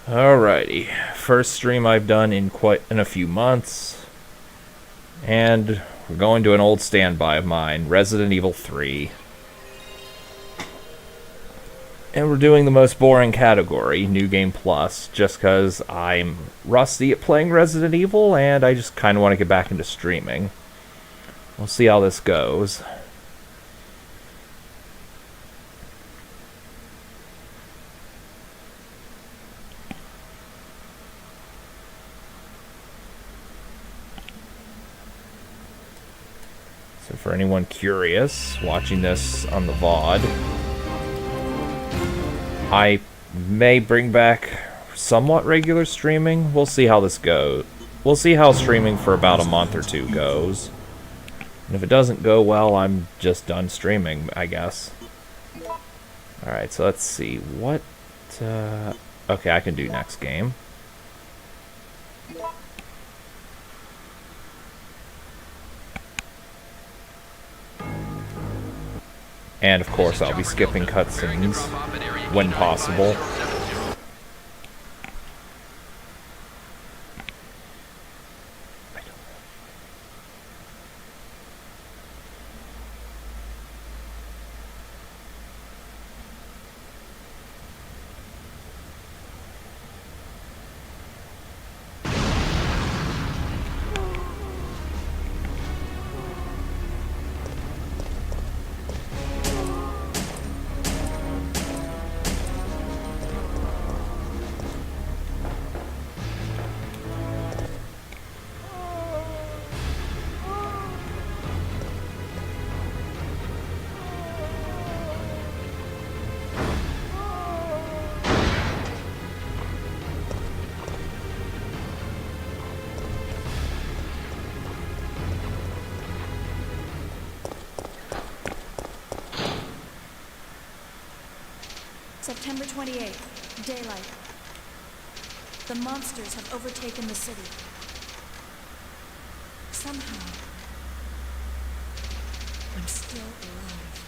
Alrighty, first stream I've done in a few months, and we're going to an old standby of mine, Resident Evil 3. And we're doing the most boring category, New Game Plus, just because I'm rusty at playing Resident Evil, and I just kind of want to get back into streaming. We'll see how this goes. So for anyone curious, watching this on the VOD, I may bring back somewhat regular streaming. We'll see how this goes. We'll see how streaming for about a month or two goes. And if it doesn't go well, I'm just done streaming, I guess. Alright, so let's see. What... okay, I can do next game. And of course, I'll be skipping cutscenes when possible. September 28th, daylight. The monsters have overtaken the city. Somehow, I'm still alive.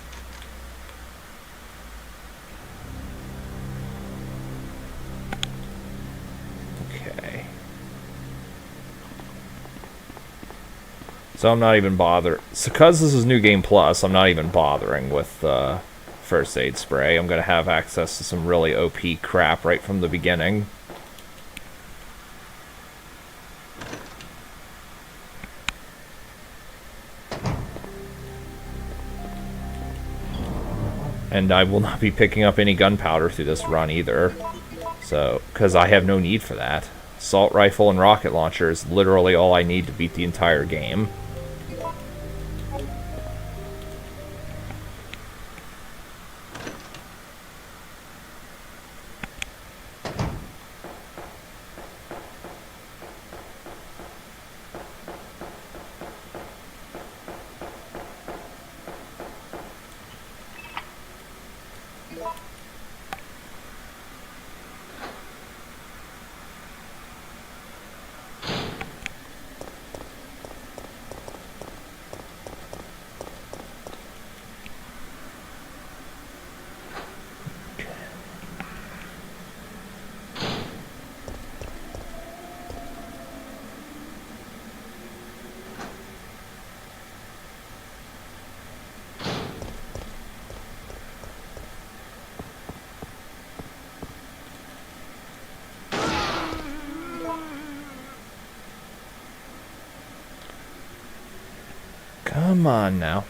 Okay. So I'm not even bothering. So because this is New Game Plus, I'm not even bothering with first aid spray. I'm going to have access to some really OP crap right from the beginning. And I will not be picking up any gunpowder through this run either. So, because I have no need for that. Assault rifle and rocket launcher is literally all I need to beat the entire game. Come on now.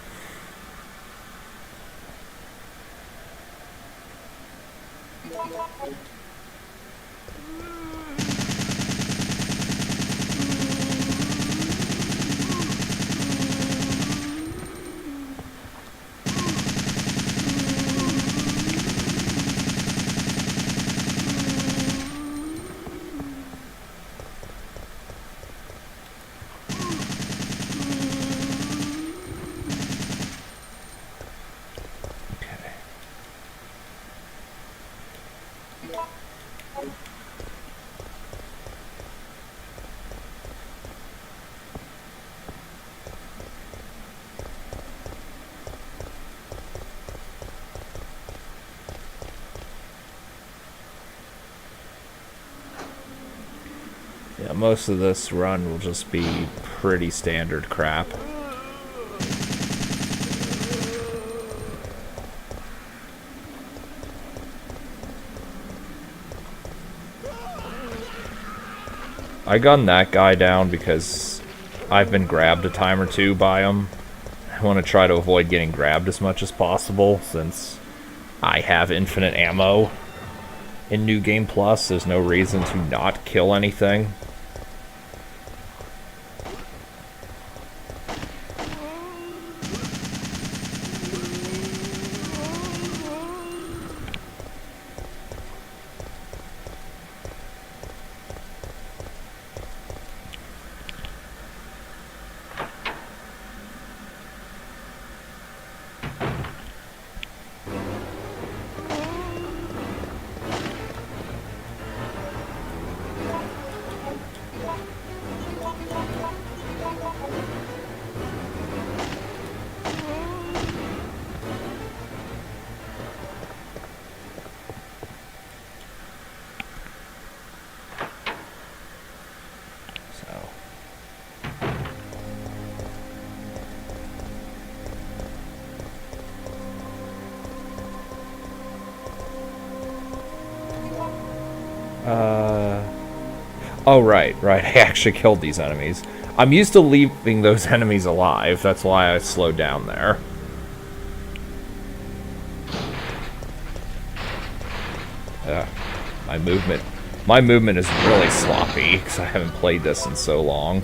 Yeah, most of this run will just be pretty standard crap. I gunned that guy down because I've been grabbed a time or two by him. I want to try to avoid getting grabbed as much as possible since I have infinite ammo. In New Game Plus, there's no reason to not kill anything. Oh, right. I actually killed these enemies. I'm used to leaving those enemies alive. That's why I slowed down there. My movement is really sloppy because I haven't played this in so long.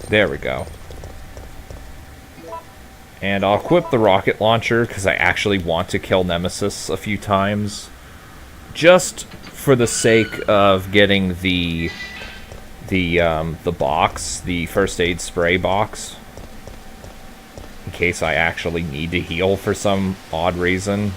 There we go. And I'll equip the rocket launcher because I actually want to kill Nemesis a few times. Just for the sake of getting the box, the first aid spray box. In case I actually need to heal for some odd reason.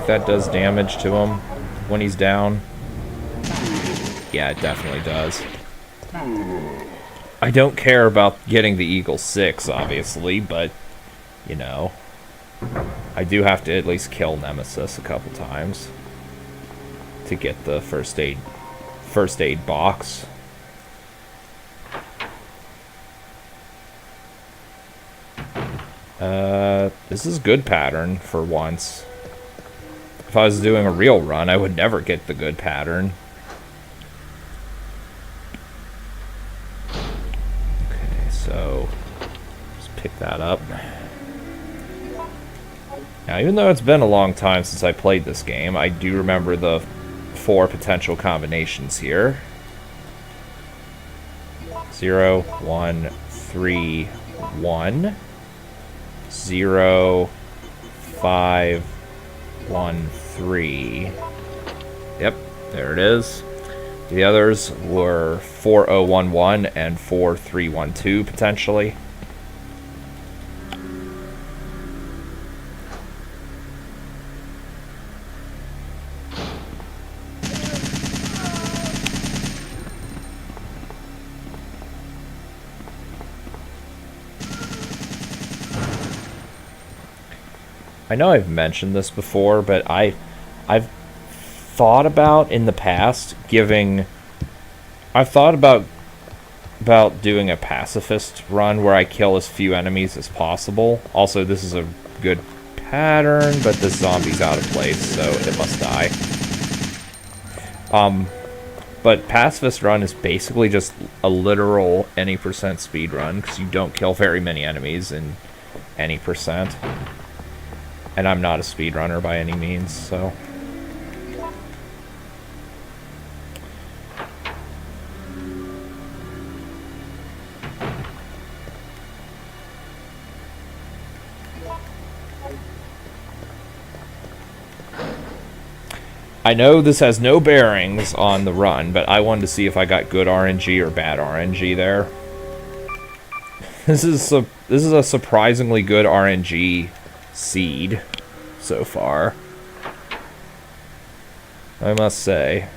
That does damage to him when he's down. Yeah, it definitely does. I don't care about getting the Eagle 6, obviously, but, you know, I do have to at least kill Nemesis a couple times to get the first aid box. This is good pattern for once. If I was doing a real run, I would never get the good pattern. Okay, so just pick that up. Now, even though it's been a long time since I played this game, I do remember the 4 potential combinations here. 0, 1, 3, 1. 0, 5, 1, 3. Yep, there it is. The others were 4011 and 4312 potentially. I know I've mentioned this before, but I've thought about in the past I've thought about about doing a pacifist run where I kill as few enemies as possible. Also, this is a good pattern, but this zombie's out of place, so it must die. But pacifist run is basically just a literal any percent speed run, because you don't kill very many enemies in any percent. And I'm not a speedrunner by any means, so... I know this has no bearings on the run, but I wanted to see if I got good RNG or bad RNG there. This is a surprisingly good RNG seed so far, I must say.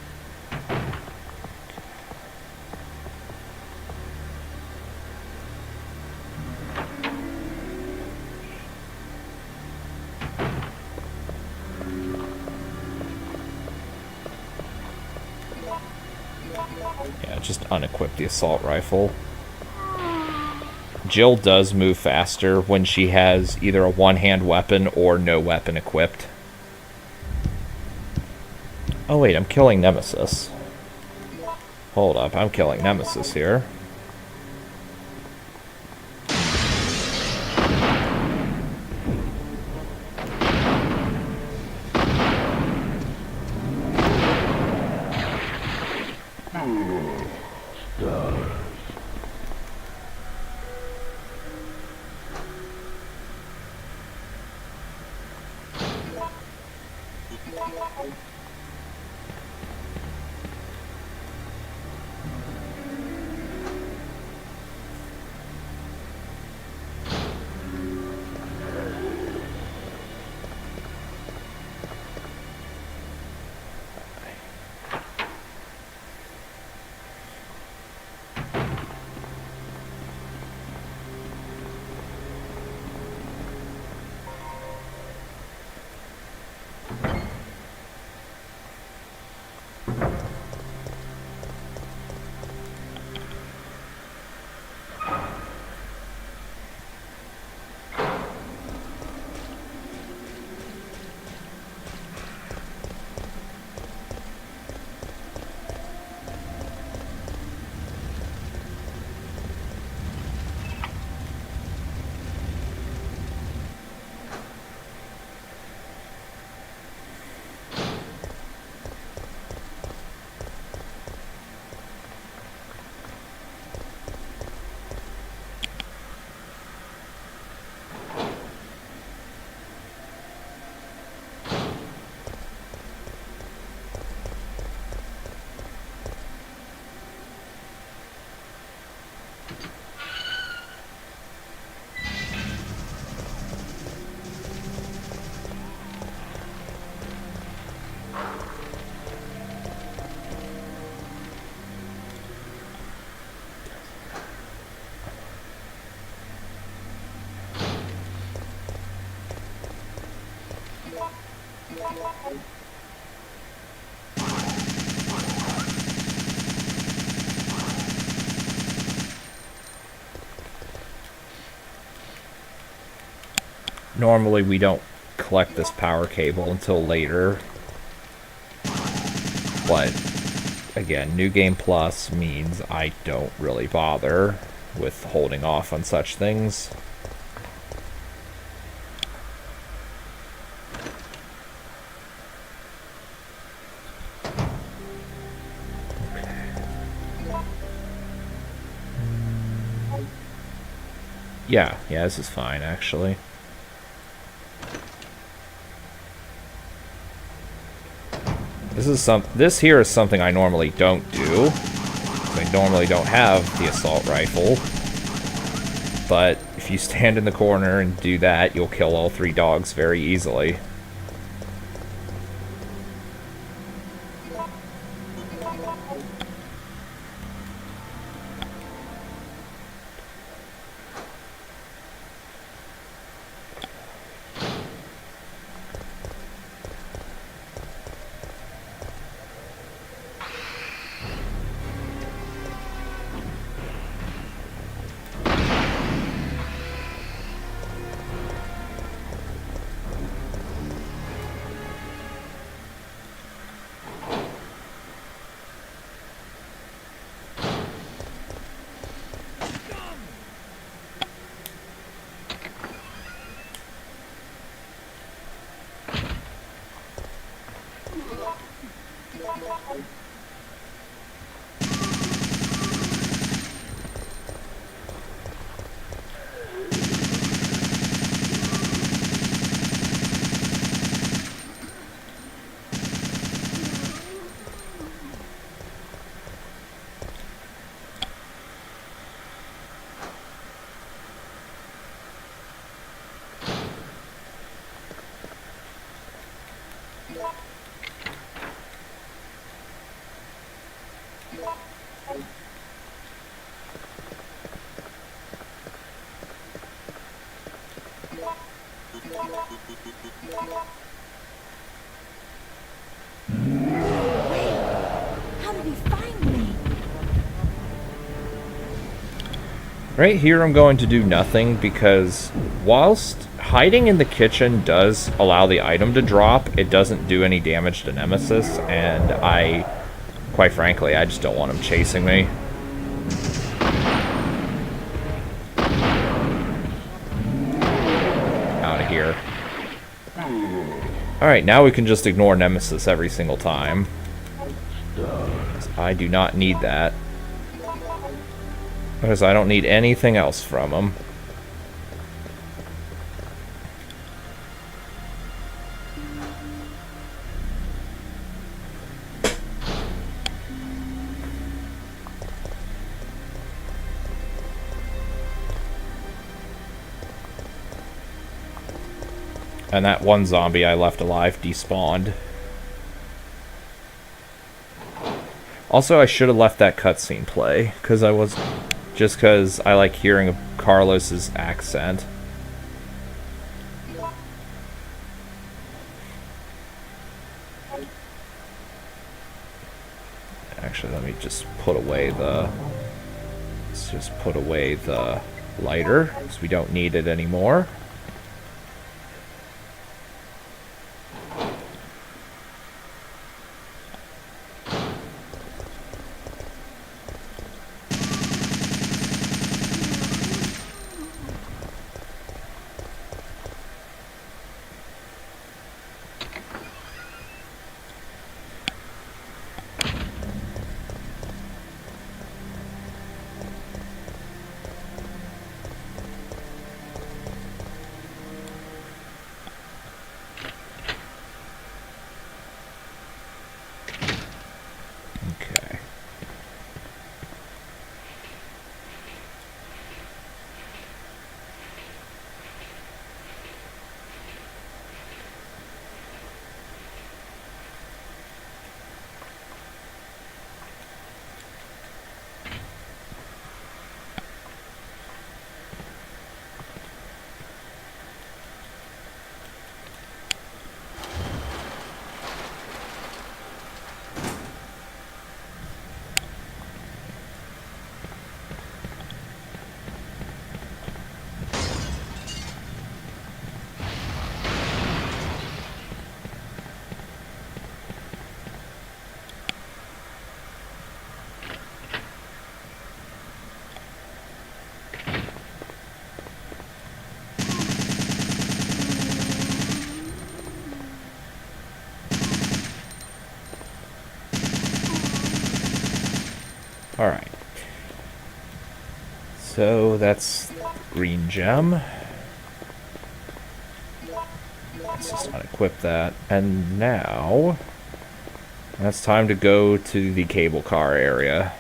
Yeah, just unequip the assault rifle. Jill does move faster when she has either a one-hand weapon or no weapon equipped. Oh wait, I'm killing Nemesis. Hold up, I'm killing Nemesis here. Normally we don't collect this power cable until later. But, again, New Game Plus means I don't really bother with holding off on such things. Yeah, this is fine, actually. This here is something I normally don't do. I normally don't have the assault rifle. But if you stand in the corner and do that, you'll kill all 3 dogs very easily. How did he find me? Right here I'm going to do nothing because whilst hiding in the kitchen does allow the item to drop, it doesn't do any damage to Nemesis, and quite frankly, I just don't want him chasing me. Out of here. Alright, now we can just ignore Nemesis every single time. I do not need that. Because I don't need anything else from him. And that one zombie I left alive despawned. Also, I should have left that cutscene play, because I like hearing Carlos's accent. Actually, let me just put away the... Let's just put away the lighter, because we don't need it anymore. Okay. Alright. So that's green gem. Let's just unequip that. And now it's time to go to the cable car area.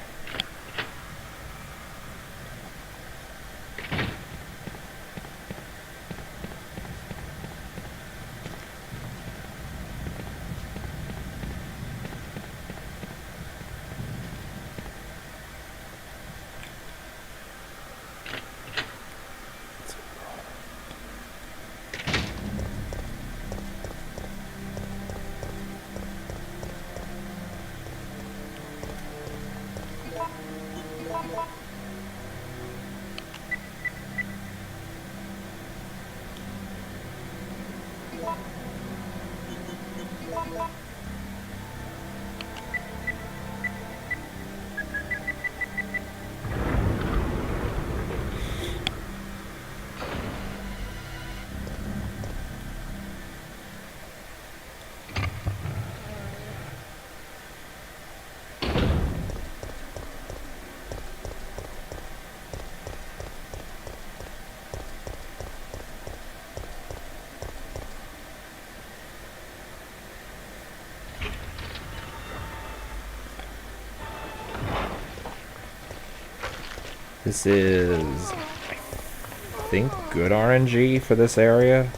This is, I think, good RNG for this area.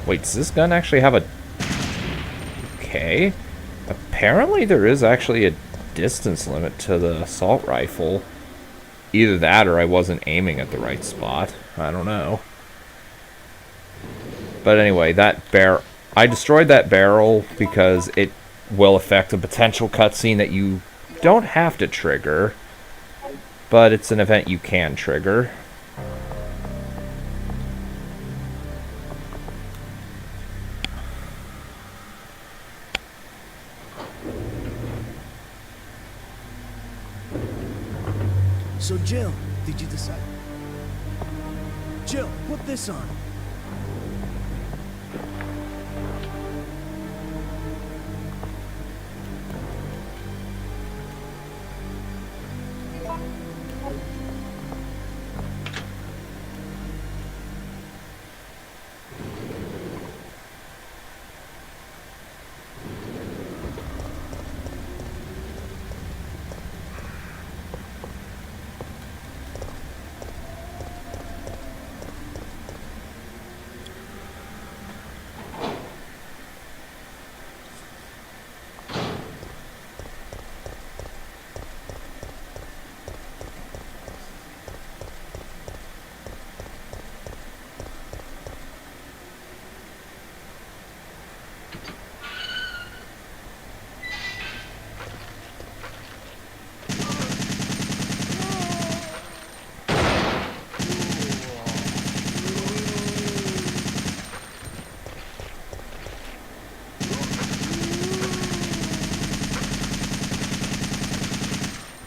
Wait, does this gun actually have a... Okay. Apparently there is actually a distance limit to the assault rifle. Either that or I wasn't aiming at the right spot. I don't know. But anyway, I destroyed that barrel because it will affect a potential cutscene that you don't have to trigger. But it's an event you can trigger. So Jill, did you decide? Jill, put this on.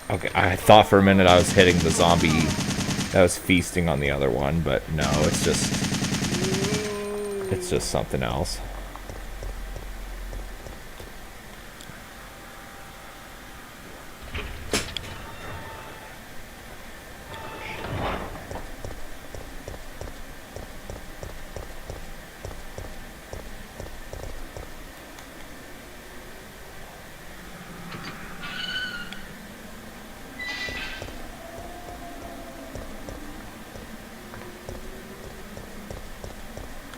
Okay, I thought for a minute I was hitting the zombie that was feasting on the other one, but no, it's just something else.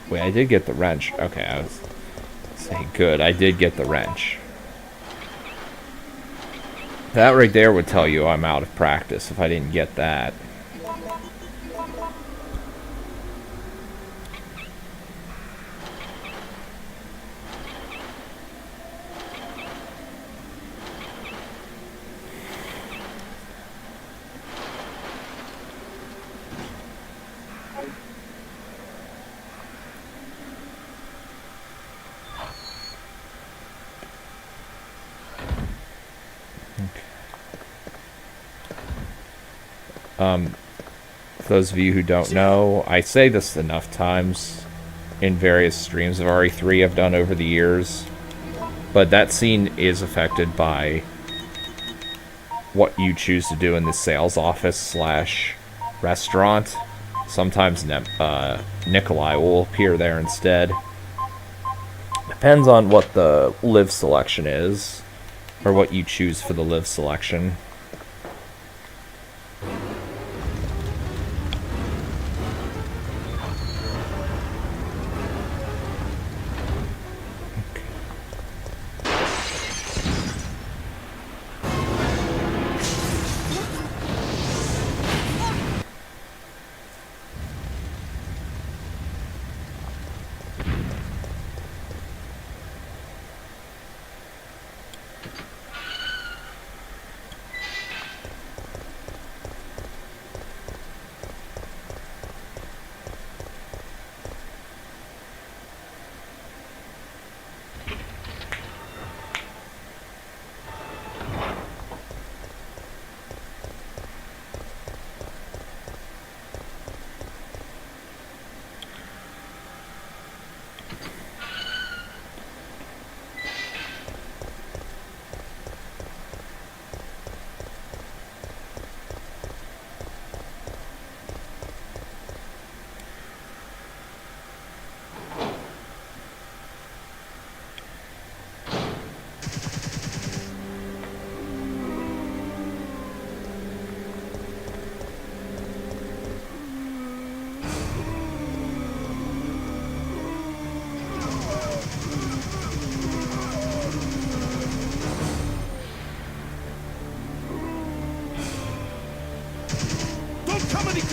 Wait, I did get the wrench. Okay, I was saying good. I did get the wrench. That right there would tell you I'm out of practice if I didn't get that. For those of you who don't know, I say this enough times in various streams of RE3 I've done over the years, but that scene is affected by what you choose to do in the sales office slash restaurant. Sometimes Nikolai will appear there instead. Depends on what the live selection is, or what you choose for the live selection.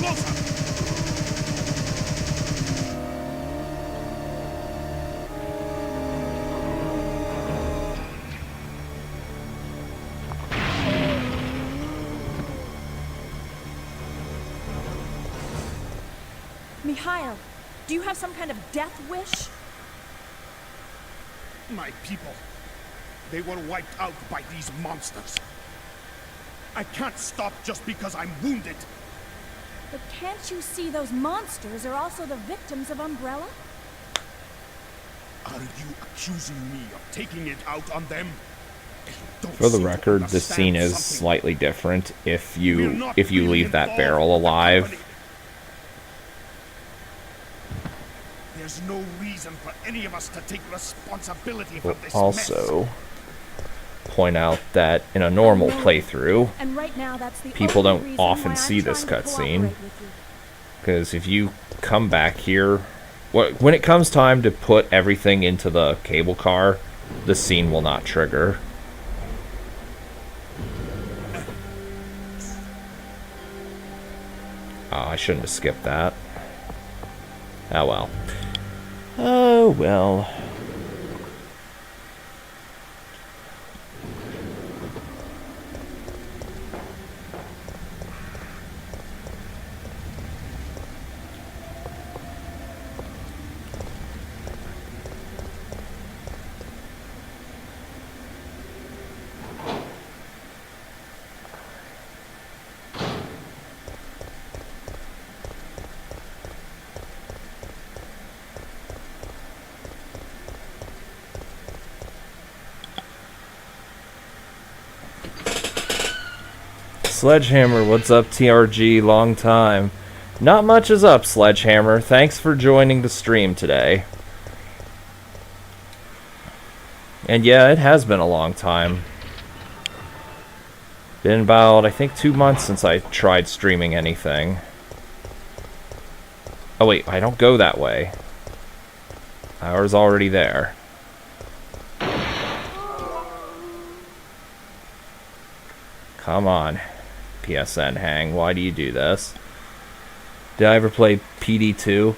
closer! Mikhail, do you have some kind of death wish? My people, they were wiped out by these monsters. I can't stop just because I'm wounded. But can't you see those monsters are also the victims of Umbrella? Are you accusing me of taking it out on them? Don't For the seem to record, this scene understand is something. slightly different if We're you not leave really that involved barrel with the alive. company. There's no reason for any of us to take responsibility for We'll this also point out that in a normal playthrough, And right now, that's the people only don't reason often why I'm see this trying to cutscene. cooperate with you. because if you come back here, when it comes time to put everything into the cable car, the scene will not trigger. Oh, I shouldn't have skipped that. Oh well. Oh well. Sledgehammer, what's up, TRG? Long time. Not much is up, Sledgehammer. Thanks for joining the stream today. And yeah, it has been a long time. Been about, I think, 2 months since I tried streaming anything. Oh wait, I don't go that way. Ours already there. Come on. PSN hang, why do you do this? Did I ever play PD2?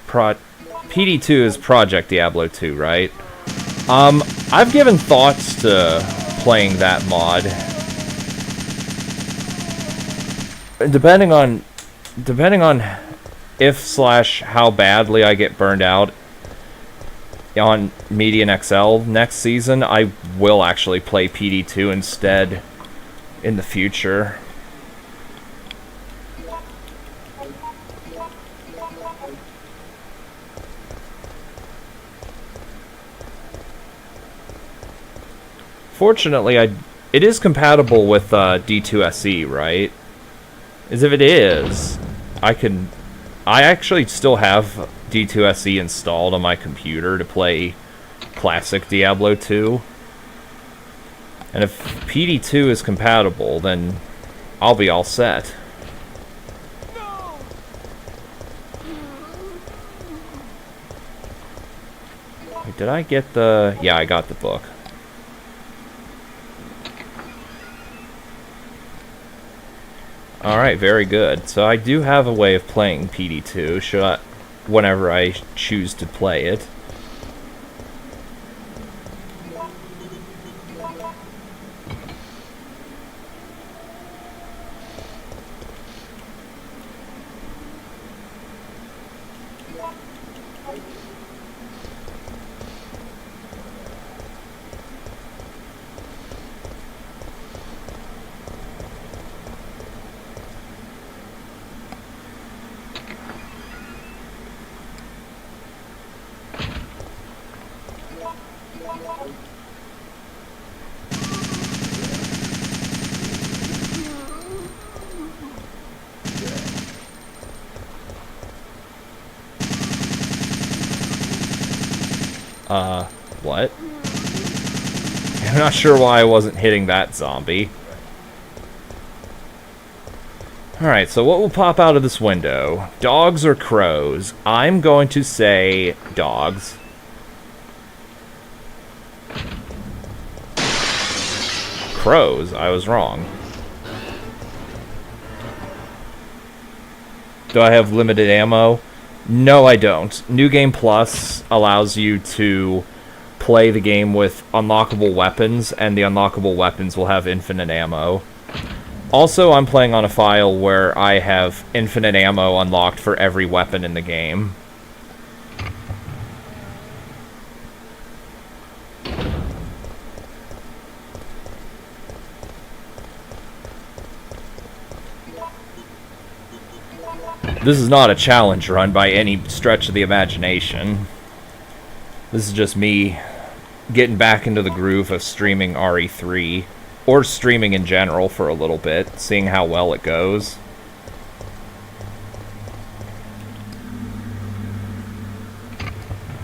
PD2 is Project Diablo 2, right? I've given thoughts to playing that mod. Depending on if / how badly I get burned out on Median XL next season, I will actually play PD2 instead in the future. Fortunately, it is compatible with D2SE, right? As if it is, I actually still have D2SE installed on my computer to play classic Diablo 2. And if PD2 is compatible, then I'll be all set. Wait, did I get the... Yeah, I got the book. Alright, very good. So I do have a way of playing PD2, whenever I choose to play it. What? I'm not sure why I wasn't hitting that zombie. Alright, so what will pop out of this window? Dogs or crows? I'm going to say dogs. Crows? I was wrong. Do I have limited ammo? No, I don't. New Game Plus allows you to play the game with unlockable weapons, and the unlockable weapons will have infinite ammo. Also, I'm playing on a file where I have infinite ammo unlocked for every weapon in the game. This is not a challenge run by any stretch of the imagination. This is just me getting back into the groove of streaming RE3, or streaming in general for a little bit, seeing how well it goes.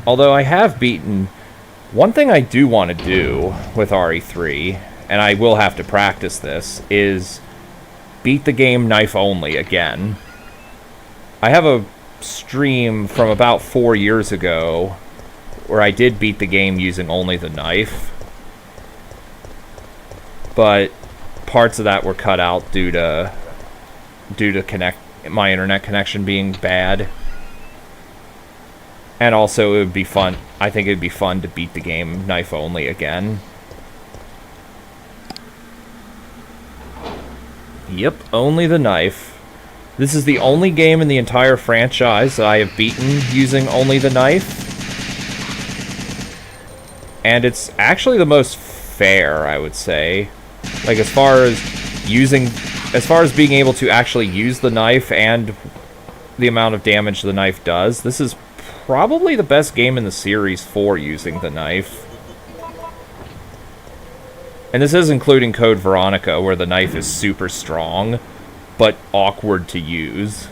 Although I have beaten... One thing I do want to do with RE3, and I will have to practice this, is beat the game knife only again. I have a stream from about 4 years ago where I did beat the game using only the knife, but parts of that were cut out due to my internet connection being bad. And also, it would be fun. I think it'd be fun to beat the game knife only again. Yep, only the knife. This is the only game in the entire franchise that I have beaten using only the knife. And it's actually the most fair, I would say. Like, as far as being able to actually use the knife and the amount of damage the knife does, this is probably the best game in the series for using the knife. And this is including Code Veronica, where the knife is super strong, but awkward to use.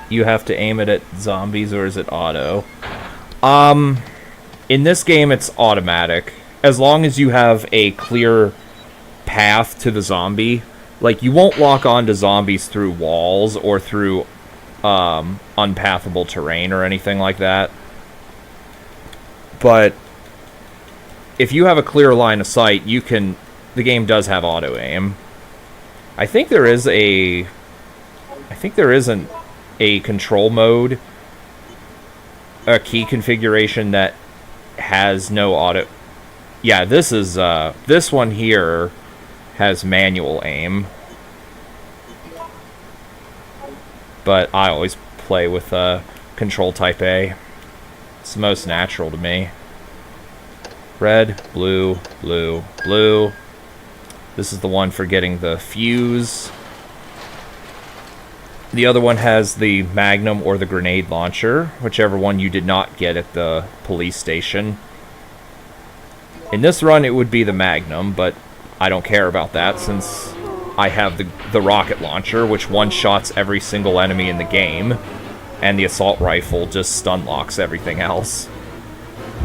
You have to aim it at zombies, or is it auto? In this game, it's automatic. As long as you have a clear path to the zombie. Like, you won't lock onto zombies through walls or through unpathable terrain or anything like that. But if you have a clear line of sight, you can... The game does have auto-aim. I think there is a control mode, a key configuration that has no auto. Yeah, this is this one here has manual aim, but I always play with control type A. It's the most natural to me. Red, blue, blue, blue. This is the one for getting the fuse. The other one has the Magnum or the grenade launcher, whichever one you did not get at the police station. In this run, it would be the Magnum, but I don't care about that since I have the rocket launcher, which one-shots every single enemy in the game, and the assault rifle just stun locks everything else.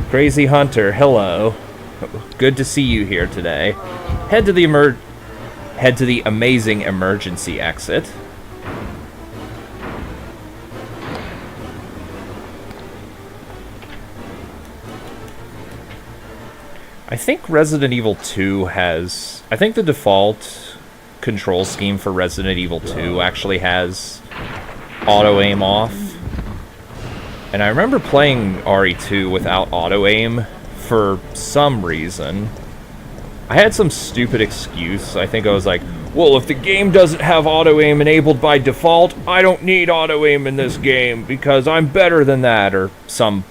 Crazy Hunter, hello. Good to see you here today. Head to the amazing emergency exit. I think Resident Evil 2 has... I think the default control scheme for Resident Evil 2 actually has auto-aim off. And I remember playing RE2 without auto-aim for some reason. I had some stupid excuse. I think I was like, well, if the game doesn't have auto-aim enabled by default, I don't need auto-aim in this game because I'm better than that, or some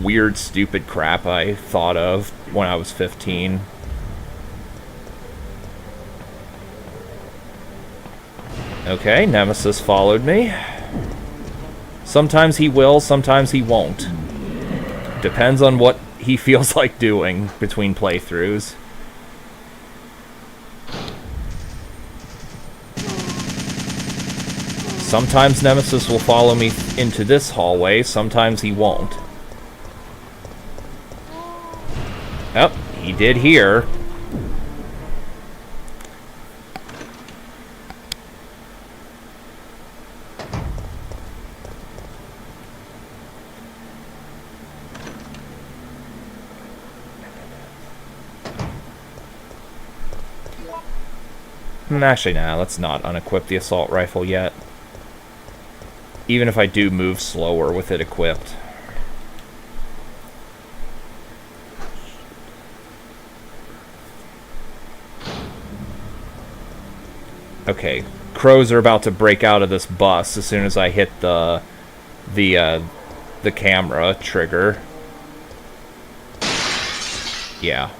weird, stupid crap I thought of when I was 15. Okay, Nemesis followed me. Sometimes he will, sometimes he won't. Depends on what he feels like doing between playthroughs. Sometimes Nemesis will follow me into this hallway, sometimes he won't. Oh, he did here. Actually, nah, let's not unequip the assault rifle yet. Even if I do move slower with it equipped. Okay, crows are about to break out of this bus as soon as I hit the camera trigger. Yeah.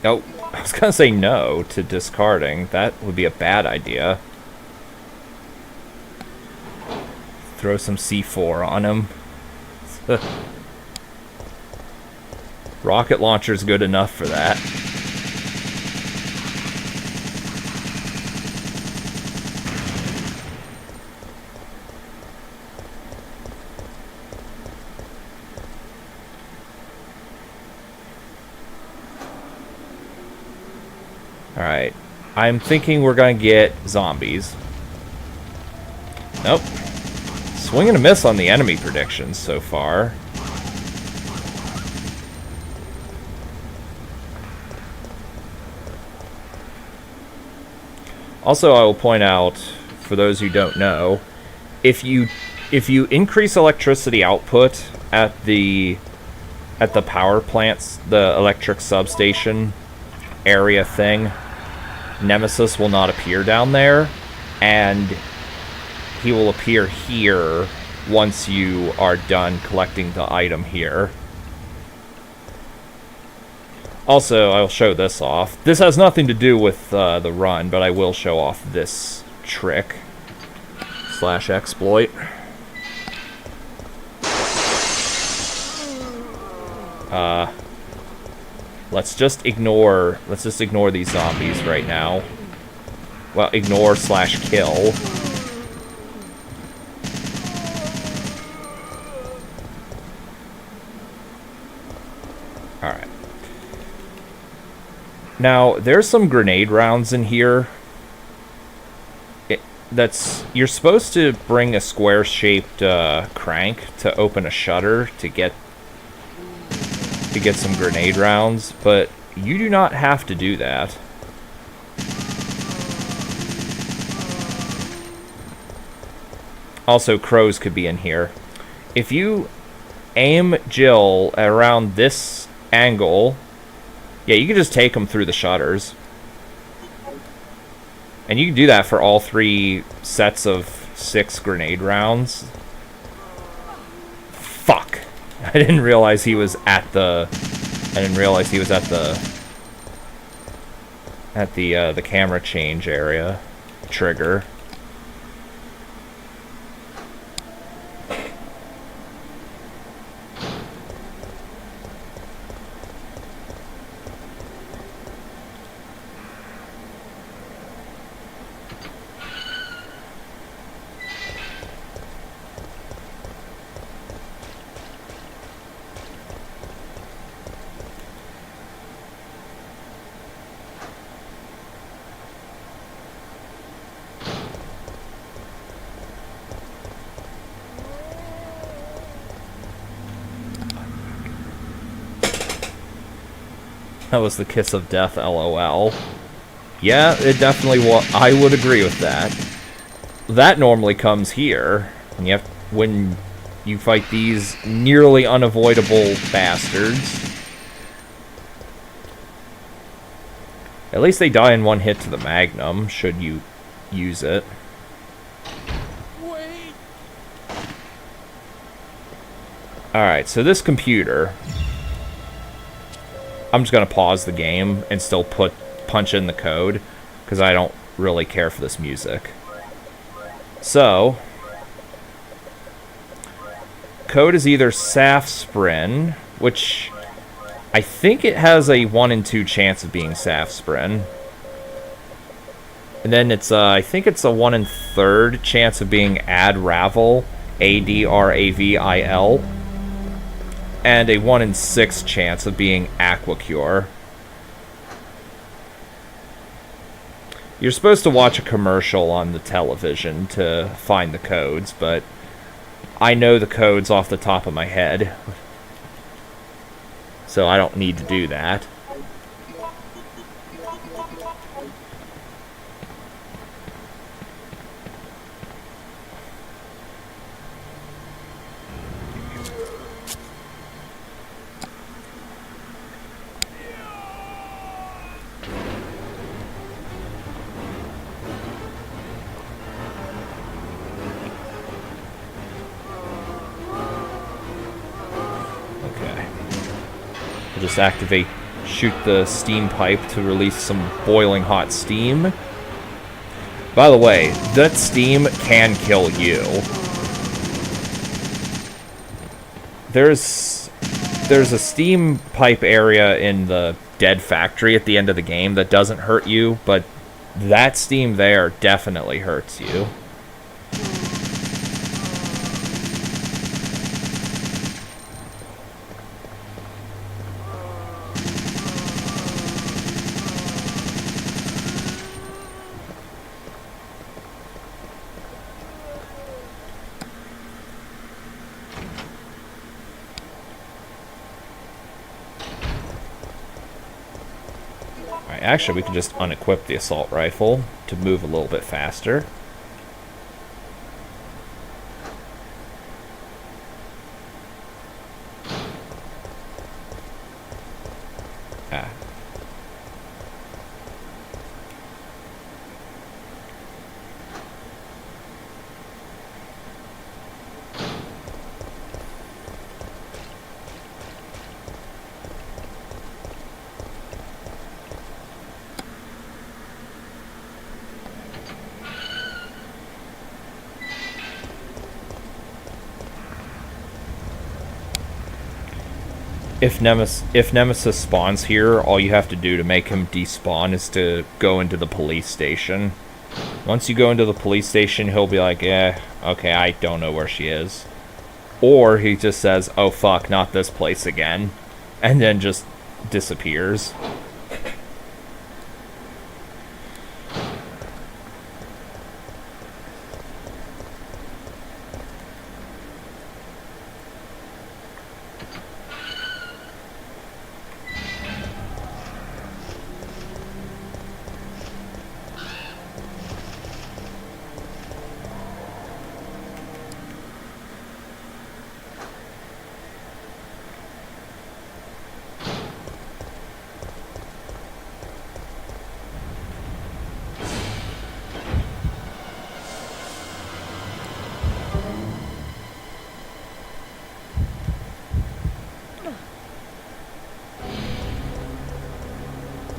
Oh, I was gonna say no to discarding. That would be a bad idea. Throw some C4 on him. Rocket launcher's good enough for that. Alright. I'm thinking we're gonna get zombies. Nope. Swing and a miss on the enemy predictions so far. Also, I will point out, for those who don't know, if you increase electricity output at the power plants, the electric substation area thing, Nemesis will not appear down there, and he will appear here once you are done collecting the item here. Also, I'll show this off. This has nothing to do with the run, but I will show off this trick / exploit. Let's just ignore these zombies right now. Well, ignore / kill. Alright. Now, there's some grenade rounds in here. You're supposed to bring a square-shaped crank to open a shutter to get some grenade rounds, but you do not have to do that. Also, crows could be in here. If you aim Jill around this angle, yeah, you can just take them through the shutters. And you can do that for all 3 sets of 6 grenade rounds. Fuck. I didn't realize he was at the camera change area trigger. That was the kiss of death, LOL. Yeah, it definitely was. I would agree with that. That normally comes here. When you fight these nearly unavoidable bastards. At least they die in one hit to the Magnum, should you use it. Alright, so this computer... I'm just going to pause the game and still punch in the code, because I don't really care for this music. So... code is either Safsprin, which... I think it has a 1 in 2 chance of being Safsprin. And then it's, I think it's a 1 in 3rd chance of being Adravil, Adravil. And a 1 in 6 chance of being Aquacure. You're supposed to watch a commercial on the television to find the codes, but I know the codes off the top of my head. So I don't need to do that. Just activate, shoot the steam pipe to release some boiling hot steam. By the way, that steam can kill you. There's a steam pipe area in the dead factory at the end of the game that doesn't hurt you, but that steam there definitely hurts you. Actually, we can just unequip the assault rifle to move a little bit faster. Ah. If Nemesis spawns here, all you have to do to make him despawn is to go into the police station. Once you go into the police station, he'll be like, okay, I don't know where she is. Or he just says, oh fuck, not this place again. And then just disappears.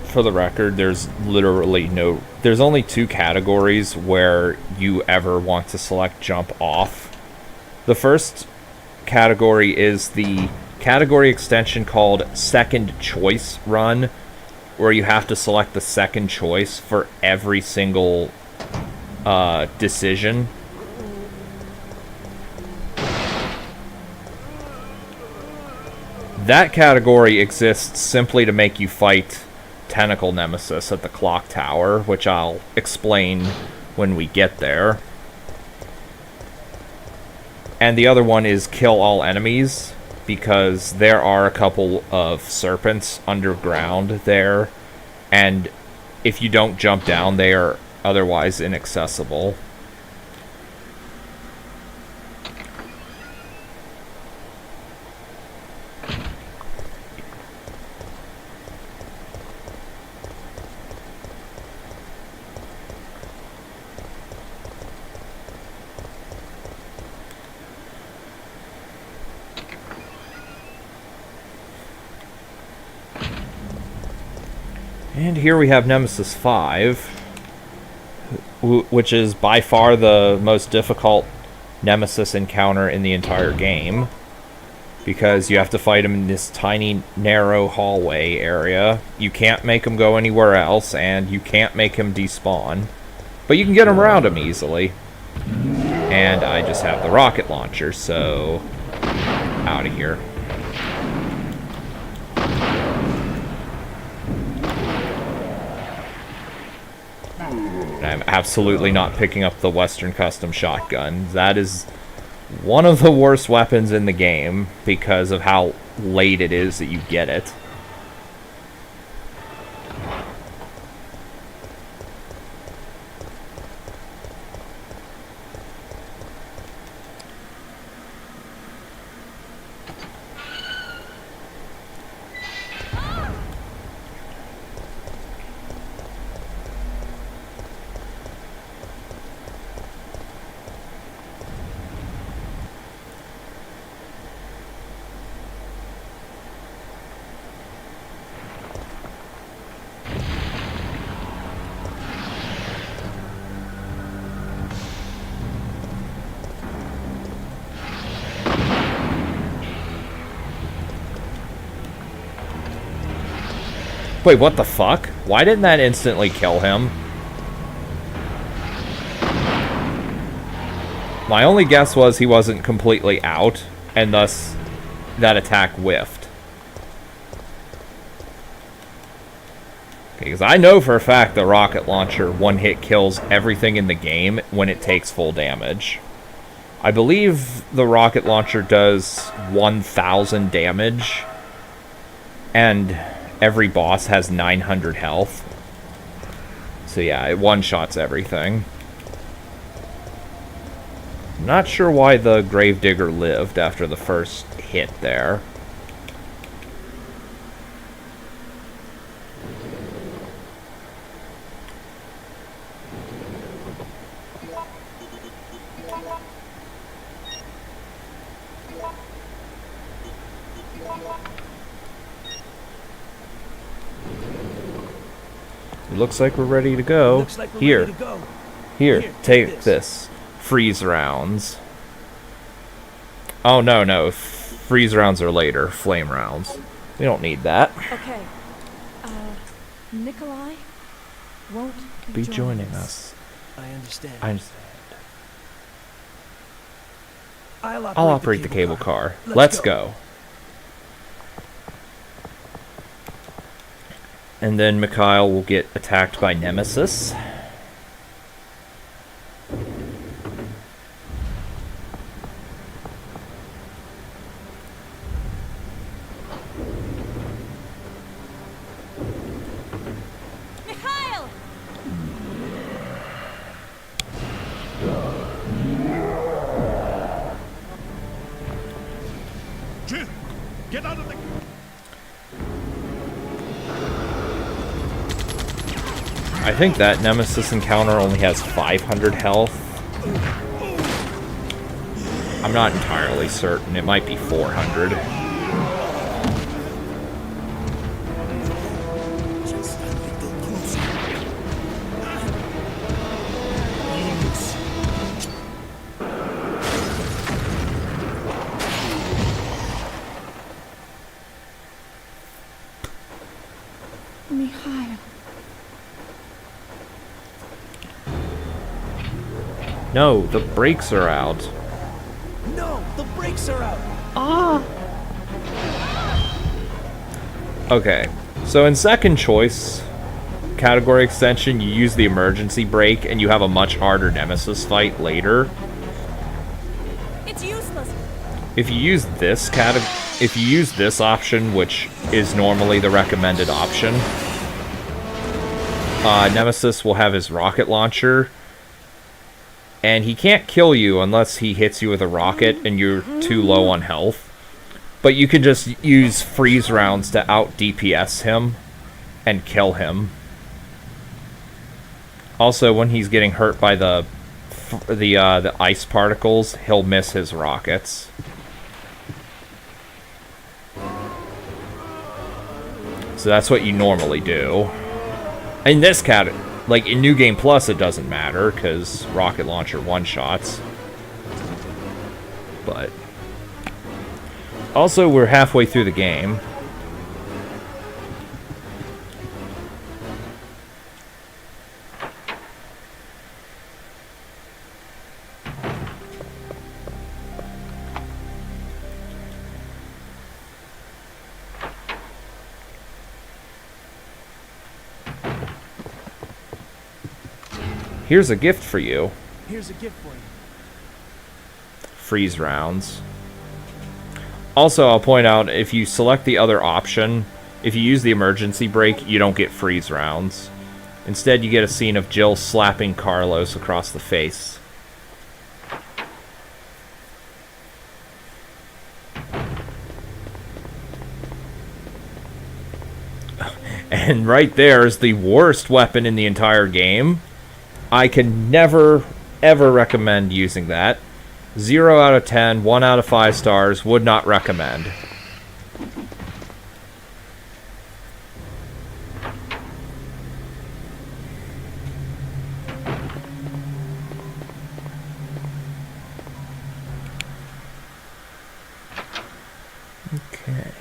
For the record, there's only 2 categories where you ever want to select jump off. The first category is the category extension called Second Choice Run, where you have to select the second choice for every single decision. That category exists simply to make you fight Tentacle Nemesis at the clock tower, which I'll explain when we get there. And the other one is kill all enemies, because there are a couple of serpents underground there, and if you don't jump down, they are otherwise inaccessible. And here we have Nemesis 5, which is by far the most difficult Nemesis encounter in the entire game, because you have to fight him in this tiny, narrow hallway area. You can't make him go anywhere else, and you can't make him despawn. But you can get him around him easily. And I just have the rocket launcher, so... out of here. I'm absolutely not picking up the Western Custom shotgun. That is one of the worst weapons in the game because of how late it is that you get it. Wait, what the fuck? Why didn't that instantly kill him? My only guess was he wasn't completely out, and thus that attack whiffed. Because I know for a fact the rocket launcher one-hit kills everything in the game when it takes full damage. I believe the rocket launcher does 1,000 damage, and every boss has 900 health. So yeah, it one-shots everything. I'm not sure why the Gravedigger lived after the first hit there. Looks like we're ready to go. Looks like we're Here. ready to go. Here, Here, take take this. Freeze rounds. Oh, no. Freeze rounds are later. Flame rounds. We don't need that. Okay. Nikolai won't Be joining us. I understand. I understand. I'll I'll operate the cable car. Let's go. And then Mikhail will get attacked by Nemesis. Mikhail! Jill, get out of the... I think that Nemesis encounter only has 500 health. I'm not entirely certain. It might be 400. Just a little closer. Mikhail. No, the brakes are out. No, the brakes are out. Okay, so in second choice category extension, you use the emergency brake and you have a much harder Nemesis fight later. It's useless. If you use this option, which is normally the recommended option, Nemesis will have his rocket launcher, and he can't kill you unless he hits you with a rocket and you're too low on health. But you can just use freeze rounds to out DPS him and kill him. Also, when he's getting hurt by the ice particles, he'll miss his rockets. So that's what you normally do. In this cat, like in New Game Plus, it doesn't matter because rocket launcher one-shots. But also, we're halfway through the game. Here's a gift for you. Here's a gift for you. Freeze rounds. Also, I'll point out, if you select the other option, if you use the emergency brake, you don't get freeze rounds. Instead, you get a scene of Jill slapping Carlos across the face. And right there is the worst weapon in the entire game. I can never, ever recommend using that. 0 out of 10, 1 out of 5 stars, would not recommend. Okay.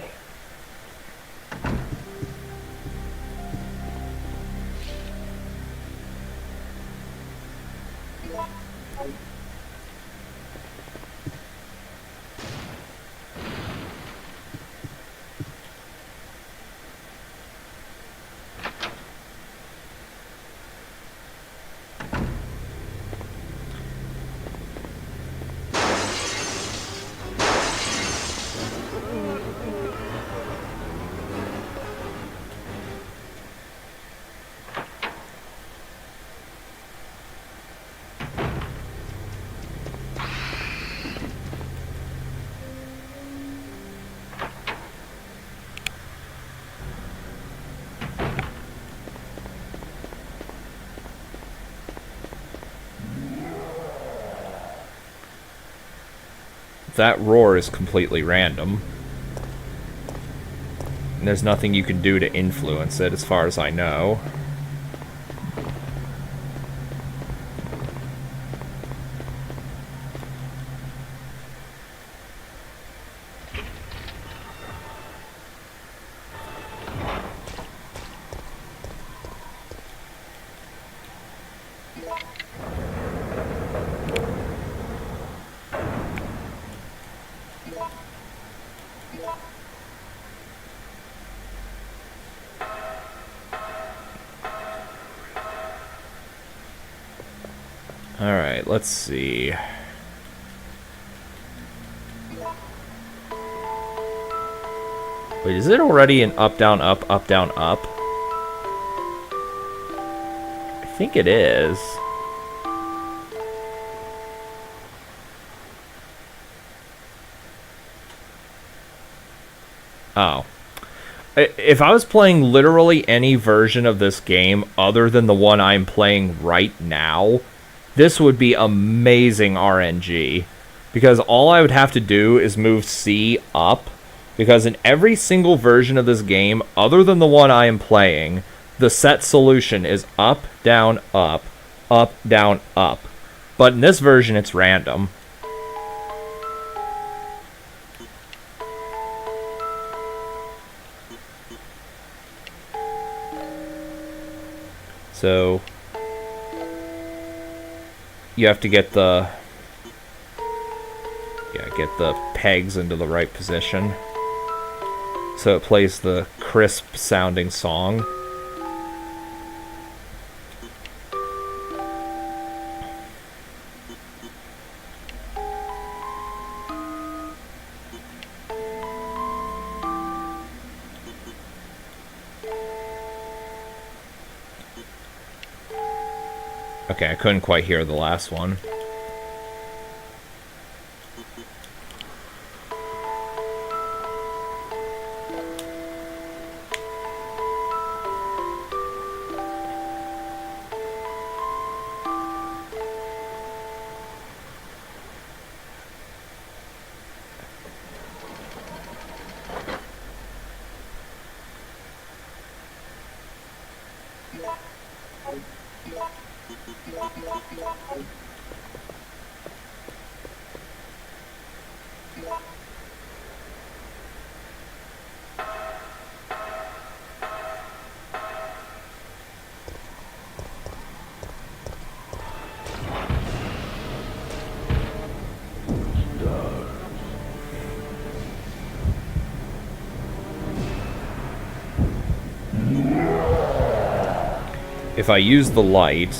That roar is completely random. And there's nothing you can do to influence it, as far as I know. Alright, let's see. Wait, is it already an up, down, up, down, up? I think it is. Oh. If I was playing literally any version of this game other than the one I'm playing right now, this would be amazing RNG, because all I would have to do is move C up, because in every single version of this game, other than the one I am playing, the set solution is up, down, up, down, up. But in this version, it's random. So you have to get the pegs into the right position so it plays the crisp sounding song. Okay, I couldn't quite hear the last one. If I use the light,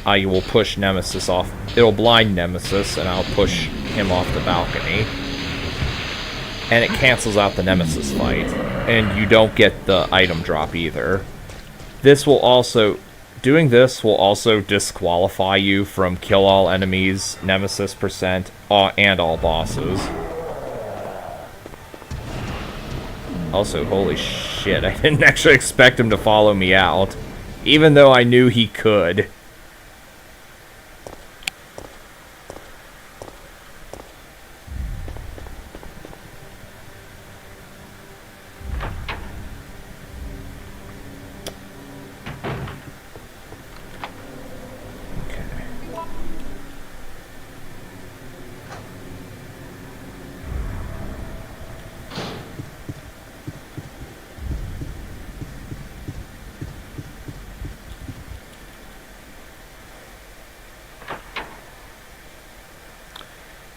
I will push Nemesis off. It'll blind Nemesis, and I'll push him off the balcony. And it cancels out the Nemesis fight. And you don't get the item drop either. This will also... Doing this will also disqualify you from kill all enemies, Nemesis percent, and all bosses. Also, holy shit, I didn't actually expect him to follow me out. Even though I knew he could.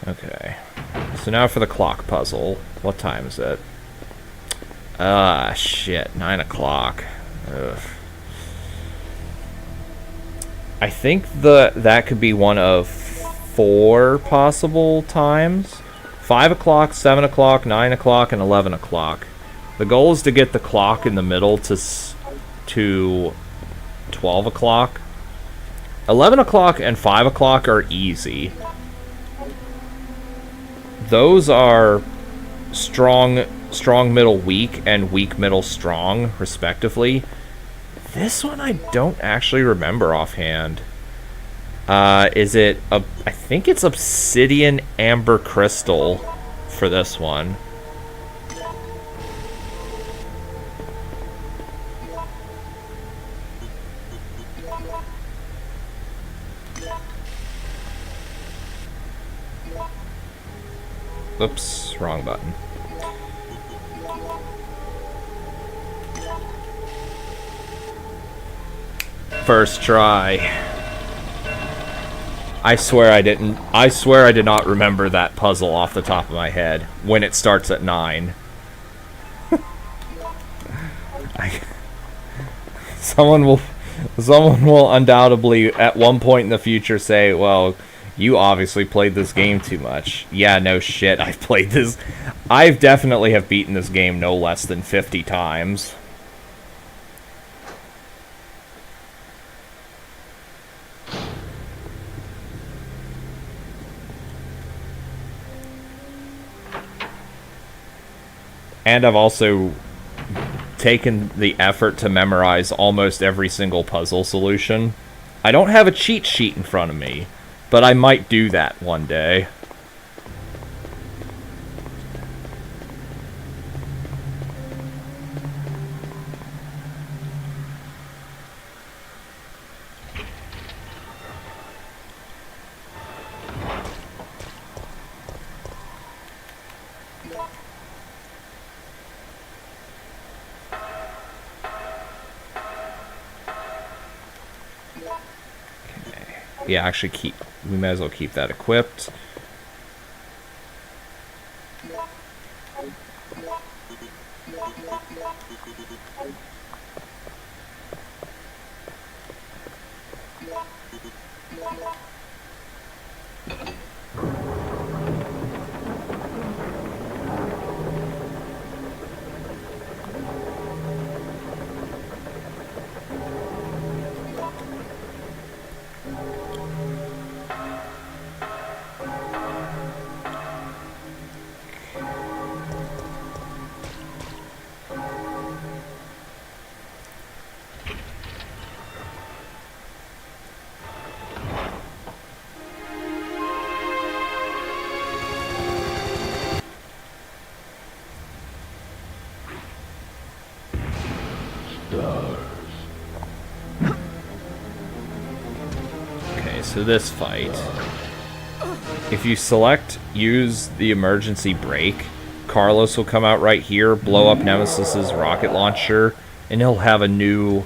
Okay. So now for the clock puzzle. What time is it? Ah, shit. 9 o'clock. Ugh. I think that could be one of 4 possible times. 5 o'clock, 7 o'clock, 9 o'clock, and 11 o'clock. The goal is to get the clock in the middle to 12 o'clock. 11 o'clock and 5 o'clock are easy. Those are strong middle weak and weak middle strong, respectively. This one I don't actually remember offhand. Is it I think it's Obsidian Amber Crystal for this one. Oops, wrong button. First try. I swear I did not remember that puzzle off the top of my head when it starts at 9. Someone will undoubtedly at one point in the future say, well, you obviously played this game too much. Yeah, no shit, I've definitely have beaten this game no less than 50 times. And I've also taken the effort to memorize almost every single puzzle solution. I don't have a cheat sheet in front of me, but I might do that one day. Yeah, actually we may as well keep that equipped. so this fight. If you select use the emergency brake, Carlos will come out right here, blow up Nemesis's rocket launcher, and he'll have a new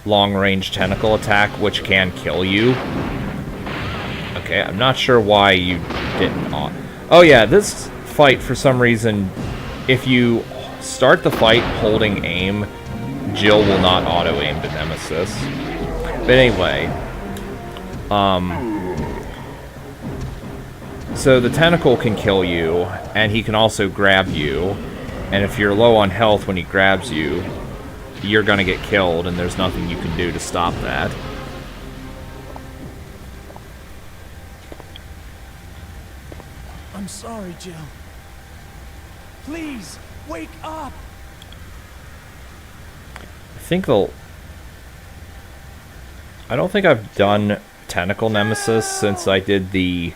long-range tentacle attack, which can kill you. Okay, I'm not sure why you didn't... Oh yeah, this fight, for some reason, if you start the fight holding aim, Jill will not auto-aim to Nemesis. But anyway, so the tentacle can kill you, and he can also grab you, and if you're low on health when he grabs you, you're gonna get killed, and there's nothing you can do to stop that. I'm sorry, Jill. Please, wake up! I don't think I've done Tentacle Nemesis since I did the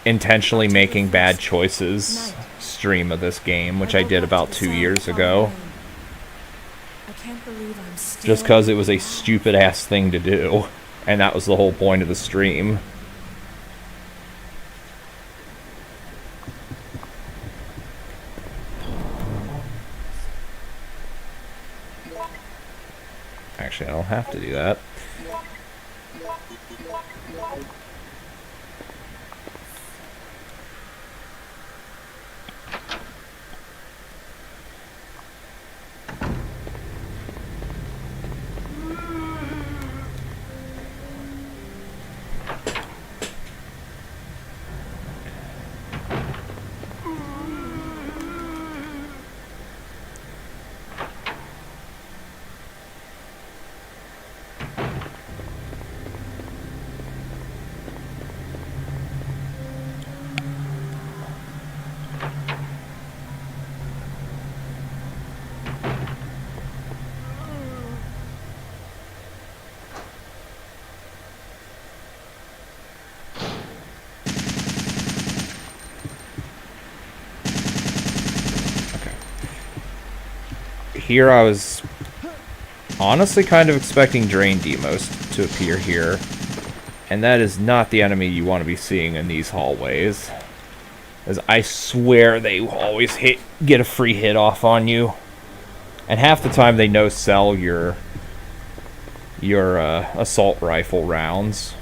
intentionally making bad choices stream of this game, which I did about 2 years ago. I can't believe I'm still... Just because it was a stupid-ass thing to do, and that was the whole point of the stream. Actually, I don't have to do that. Here I was honestly kind of expecting Drain Demos to appear here, and that is not the enemy you want to be seeing in these hallways, as I swear they always get a free hit off on you, and half the time they no-sell your assault rifle rounds.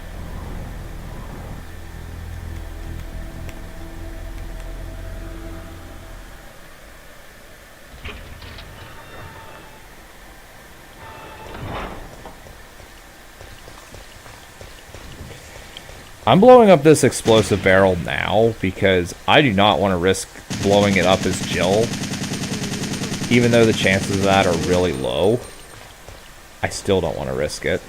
I'm blowing up this explosive barrel now because I do not want to risk blowing it up as Jill. Even though the chances of that are really low, I still don't want to risk it.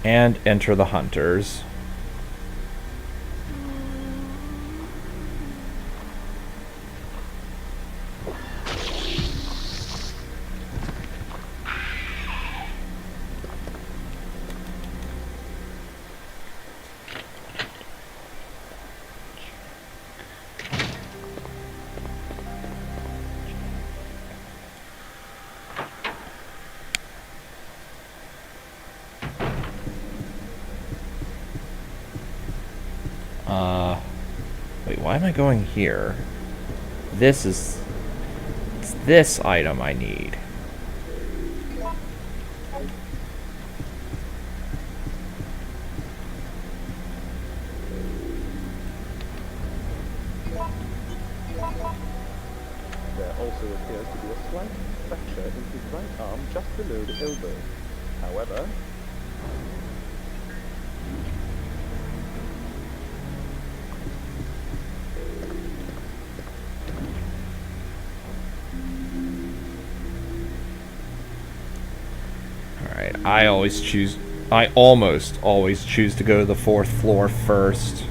And enter the hunters. Wait, why am I going here? It's this item I need. There also appears to be a slight fracture in his right arm just below the elbow. However, I almost always choose to go to the 4th floor first.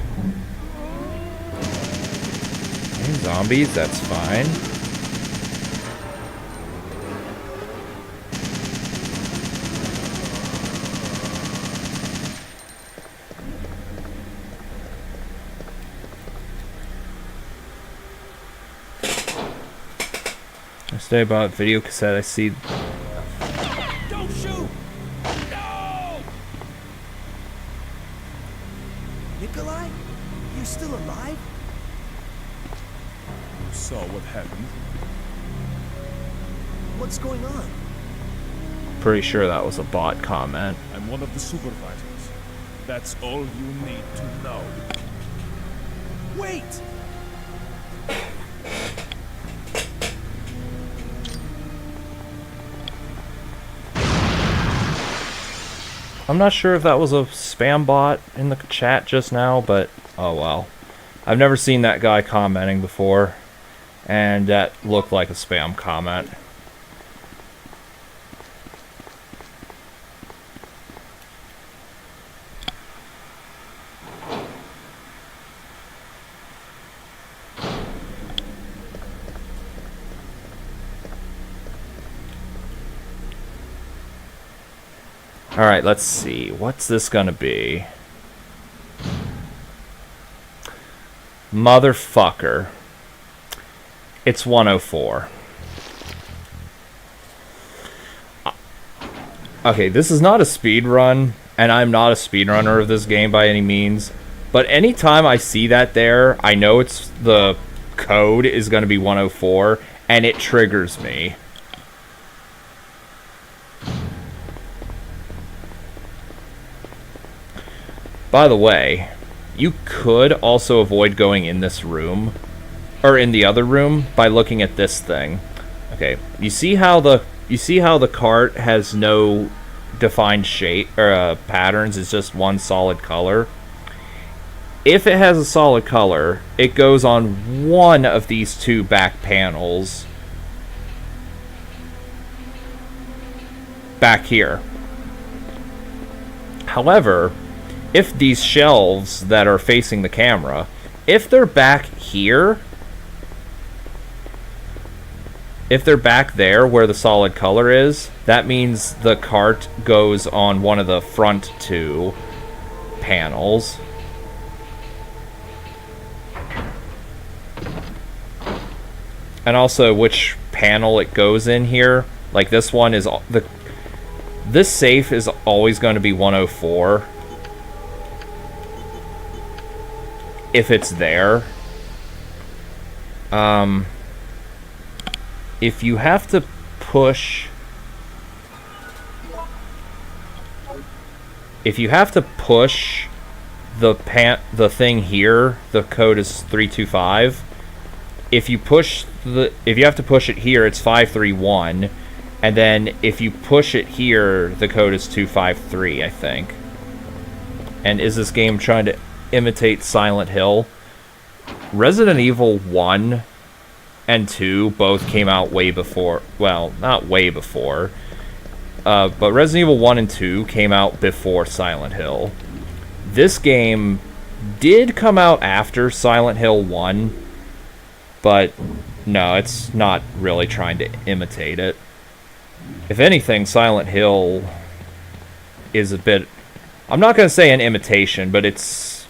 Okay, zombies, that's fine. Stay about video cassette. I see. Don't shoot! No! Nikolai? You're still alive? Saw what happened. What's going on? Pretty sure that was a bot comment. I'm one of the supervisors. That's all you need to know. Wait! I'm not sure if that was a spam bot in the chat just now, but oh well. I've never seen that guy commenting before, and that looked like a spam comment. Alright, let's see. What's this gonna be? Motherfucker. It's 104. Okay, this is not a speed run, and I'm not a speedrunner of this game by any means. But anytime I see that there, I know it's the code is gonna be 104, and it triggers me. By the way, you could also avoid going in this room, or in the other room, by looking at this thing. Okay, you see how the cart has no defined shape or patterns? It's just one solid color. If it has a solid color, it goes on one of these two back panels. Back here. However, if these shelves that are facing the camera, if they're back here, if they're back there where the solid color is, that means the cart goes on one of the front two panels. And also which panel it goes in here. Like this one is this safe is always going to be 104. If it's there. If you have to push... If you have to push the thing here, the code is 325. If you have to push it here, it's 531. And then if you push it here, the code is 253, I think. And is this game trying to imitate Silent Hill? Resident Evil 1 and 2 both came out way before, well, not way before, but Resident Evil 1 and 2 came out before Silent Hill. This game did come out after Silent Hill 1, but no, it's not really trying to imitate it. If anything, Silent Hill is a bit, I'm not going to say an imitation, but it's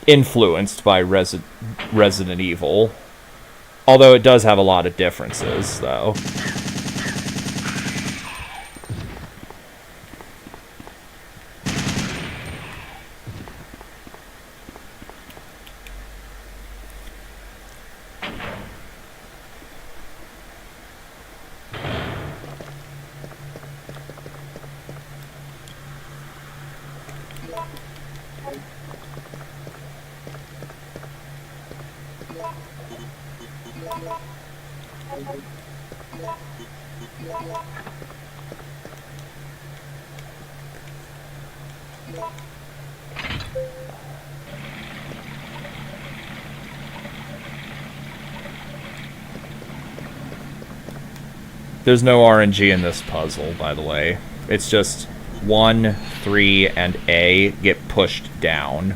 influenced by Resident Evil. Although it does have a lot of differences, though. There's no RNG in this puzzle, by the way. It's just 1, 3, and A get pushed down.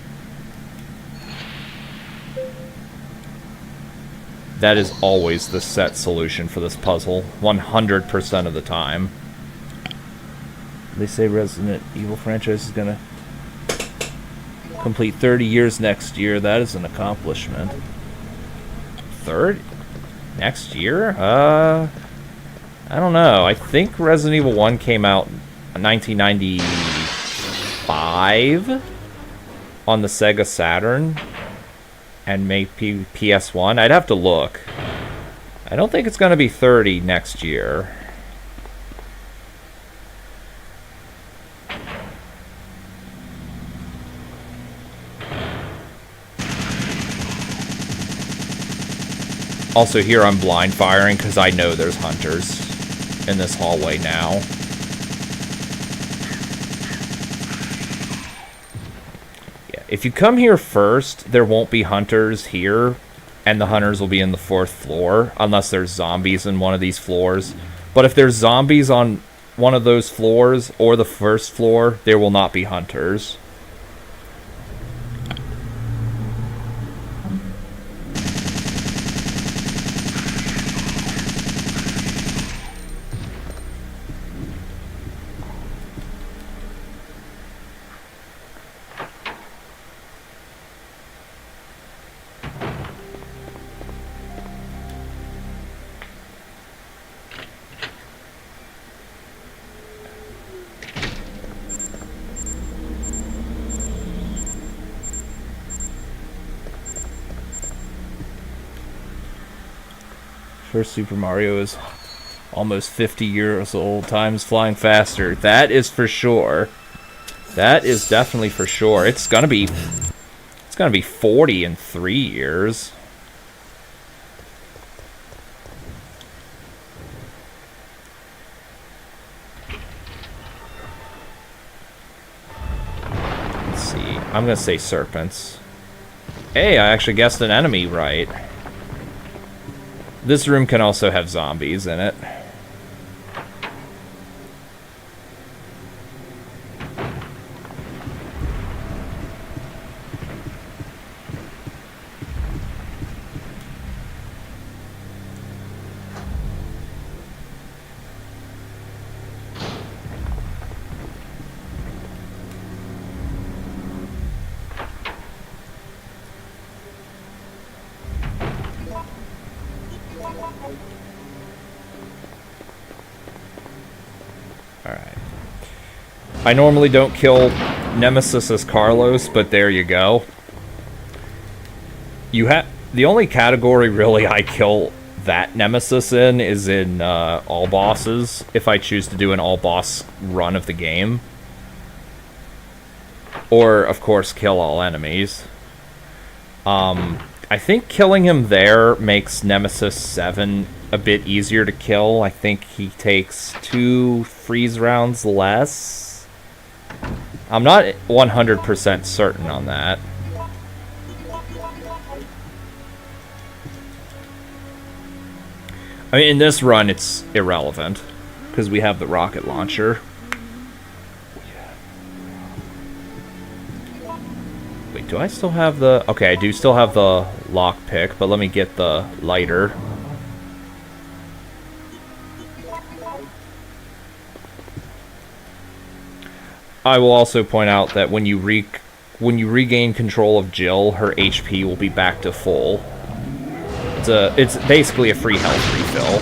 That is always the set solution for this puzzle, 100% of the time. They say Resident Evil franchise is gonna complete 30 years next year. That is an accomplishment. 30? Next year? I don't know. I think Resident Evil 1 came out in 1995 on the Sega Saturn and maybe PS1. I'd have to look. I don't think it's going to be 30 next year. Also here I'm blind firing because I know there's hunters in this hallway now. Yeah, if you come here first, there won't be hunters here, and the hunters will be in the 4th floor, unless there's zombies in one of these floors. But if there's zombies on one of those floors, or the 1st floor, there will not be hunters. First Super Mario is almost 50 years old. Time's flying faster. That is for sure. That is definitely for sure. It's gonna be 40 in 3 years. Let's see. I'm gonna say serpents. Hey, I actually guessed an enemy right. This room can also have zombies in it. I normally don't kill Nemesis as Carlos, but there you go. The only category really I kill that Nemesis in is in all bosses, if I choose to do an all boss run of the game. Or, of course, kill all enemies. I think killing him there makes Nemesis 7 a bit easier to kill. I think he takes 2 freeze rounds less. I'm not 100% certain on that. I mean, in this run, it's irrelevant, because we have the rocket launcher. Wait, do I still have the... Okay, I do still have the lockpick, but let me get the lighter. I will also point out that when you regain control of Jill, her HP will be back to full. It's basically a free health refill.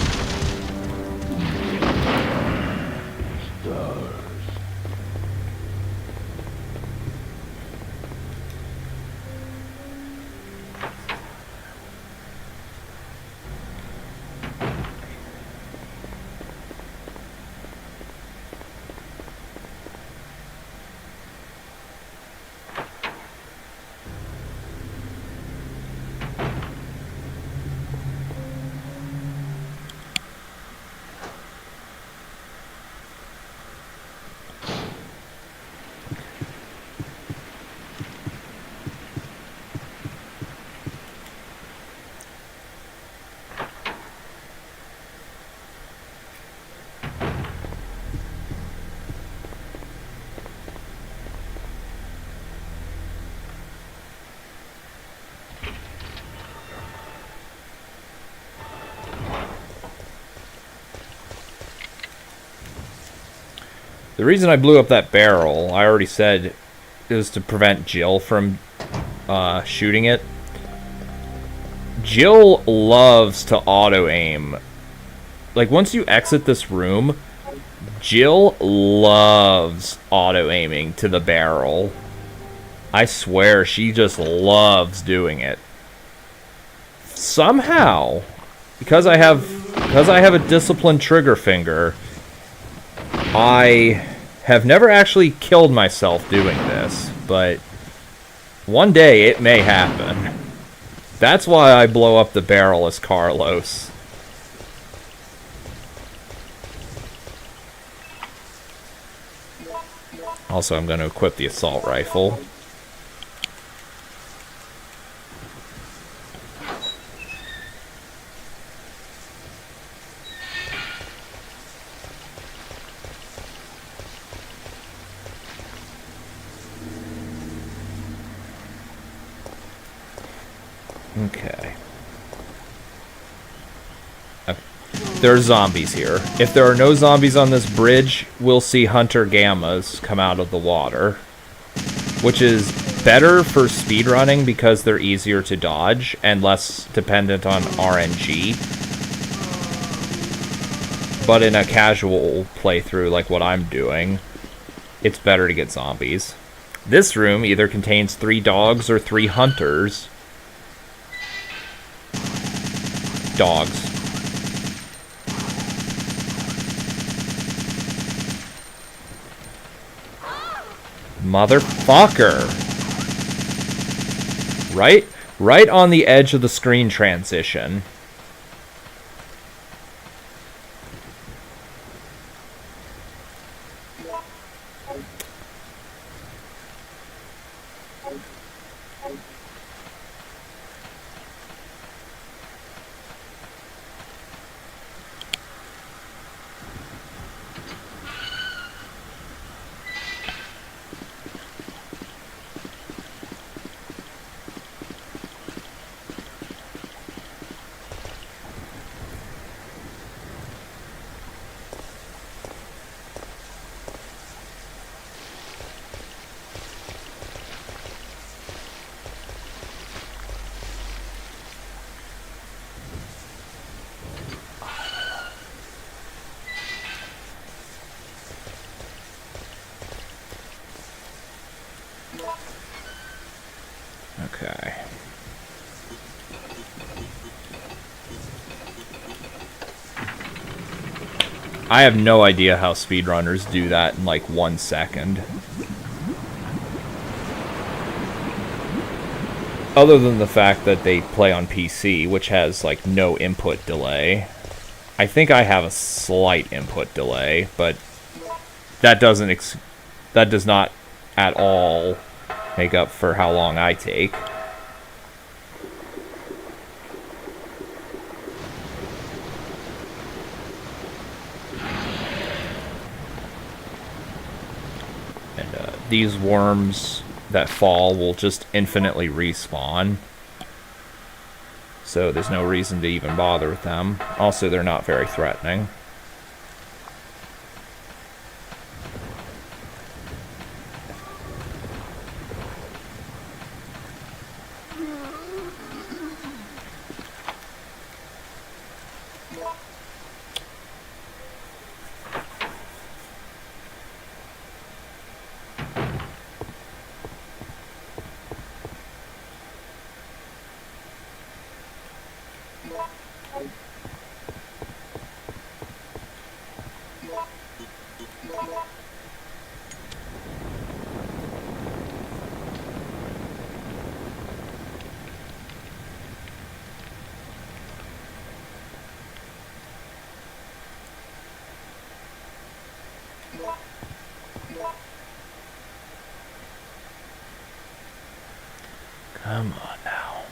The reason I blew up that barrel, I already said, is to prevent Jill from shooting it. Jill loves to auto-aim like, once you exit this room, Jill loves auto-aiming to the barrel. I swear, she just loves doing it. Somehow, because I have a disciplined trigger finger, I have never actually killed myself doing this, but one day it may happen. That's why I blow up the barrel as Carlos. Also, I'm going to equip the assault rifle. Okay. There are zombies here. If there are no zombies on this bridge, we'll see Hunter Gammas come out of the water. Which is better for speedrunning because they're easier to dodge and less dependent on RNG. But in a casual playthrough like what I'm doing, it's better to get zombies. This room either contains 3 dogs or 3 hunters. Dogs. Motherfucker! Right on the edge of the screen transition. Okay. I have no idea how speedrunners do that in like 1 second. Other than the fact that they play on PC, which has like no input delay. I think I have a slight input delay, but that does not at all make up for how long I take. And these worms that fall will just infinitely respawn. So there's no reason to even bother with them. Also, they're not very threatening. Come on now.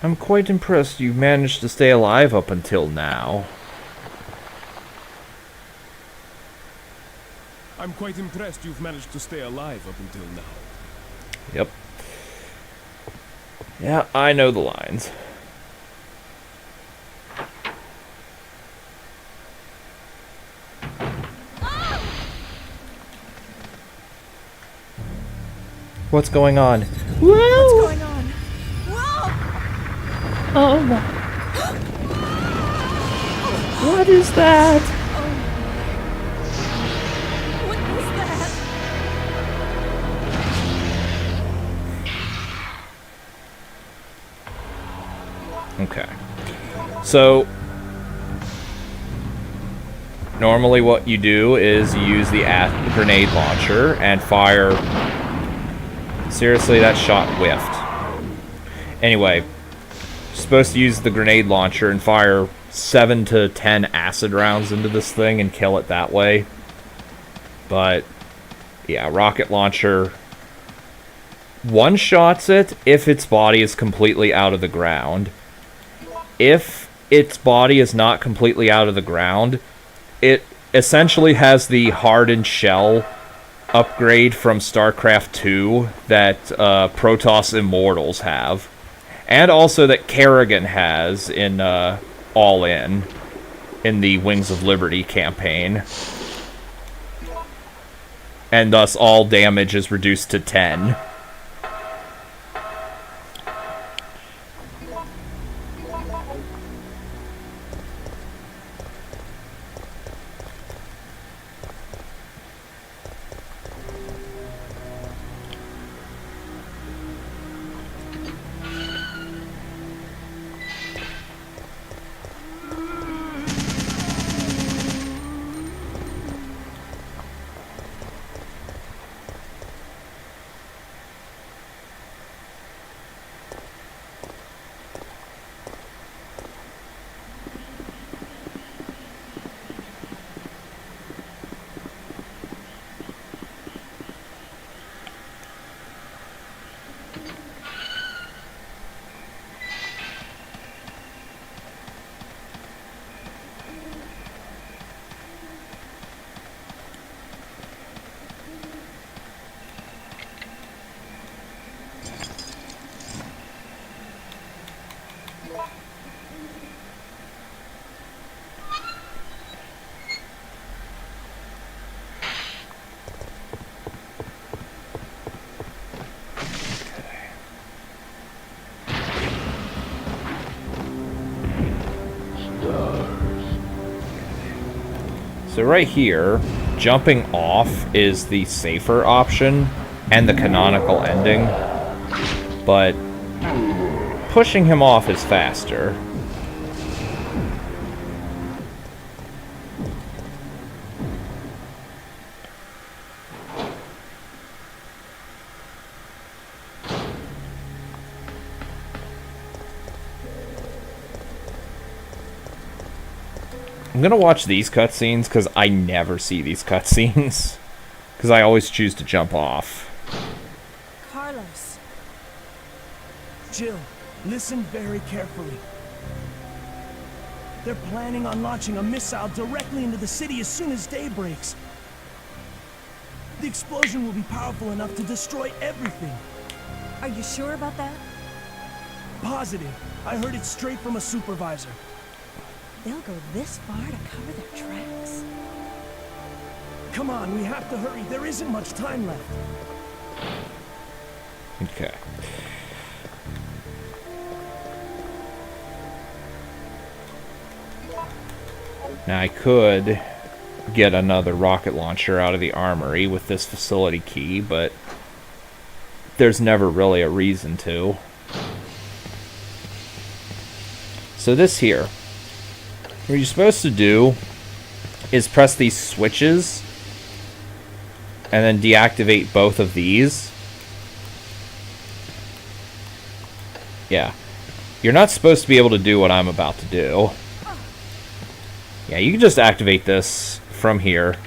I'm quite impressed you managed to stay alive up until now. I'm quite impressed you've managed to stay alive up until now. Yep. Yeah, I know the lines. What's going on? Whoa! What's going on? Whoa! Oh my. What is that? What is that? Okay. So, normally what you do is you use the grenade launcher and fire... Seriously, that shot whiffed. Anyway, you're supposed to use the grenade launcher and fire 7 to 10 acid rounds into this thing and kill it that way. But, yeah, rocket launcher one-shots it if its body is completely out of the ground. If its body is not completely out of the ground, it essentially has the hardened shell upgrade from StarCraft 2 that Protoss Immortals have. And also that Kerrigan has in All In the Wings of Liberty campaign. And thus all damage is reduced to 10. So right here, jumping off is the safer option and the canonical ending, but pushing him off is faster. I'm gonna watch these cutscenes because I never see these cutscenes. Because I always choose to jump off. Carlos. Jill, listen very carefully. They're planning on launching a missile directly into the city as soon as day breaks. The explosion will be powerful enough to destroy everything. Are you sure about that? Positive. I heard it straight from a supervisor. They'll go this far to cover their tracks? Come on, we have to hurry. There isn't much time left. Okay. Now I could get another rocket launcher out of the armory with this facility key, but there's never really a reason to. So this here, what you're supposed to do is press these switches and then deactivate both of these. Yeah. You're not supposed to be able to do what I'm about to do. Yeah, you can just activate this from here.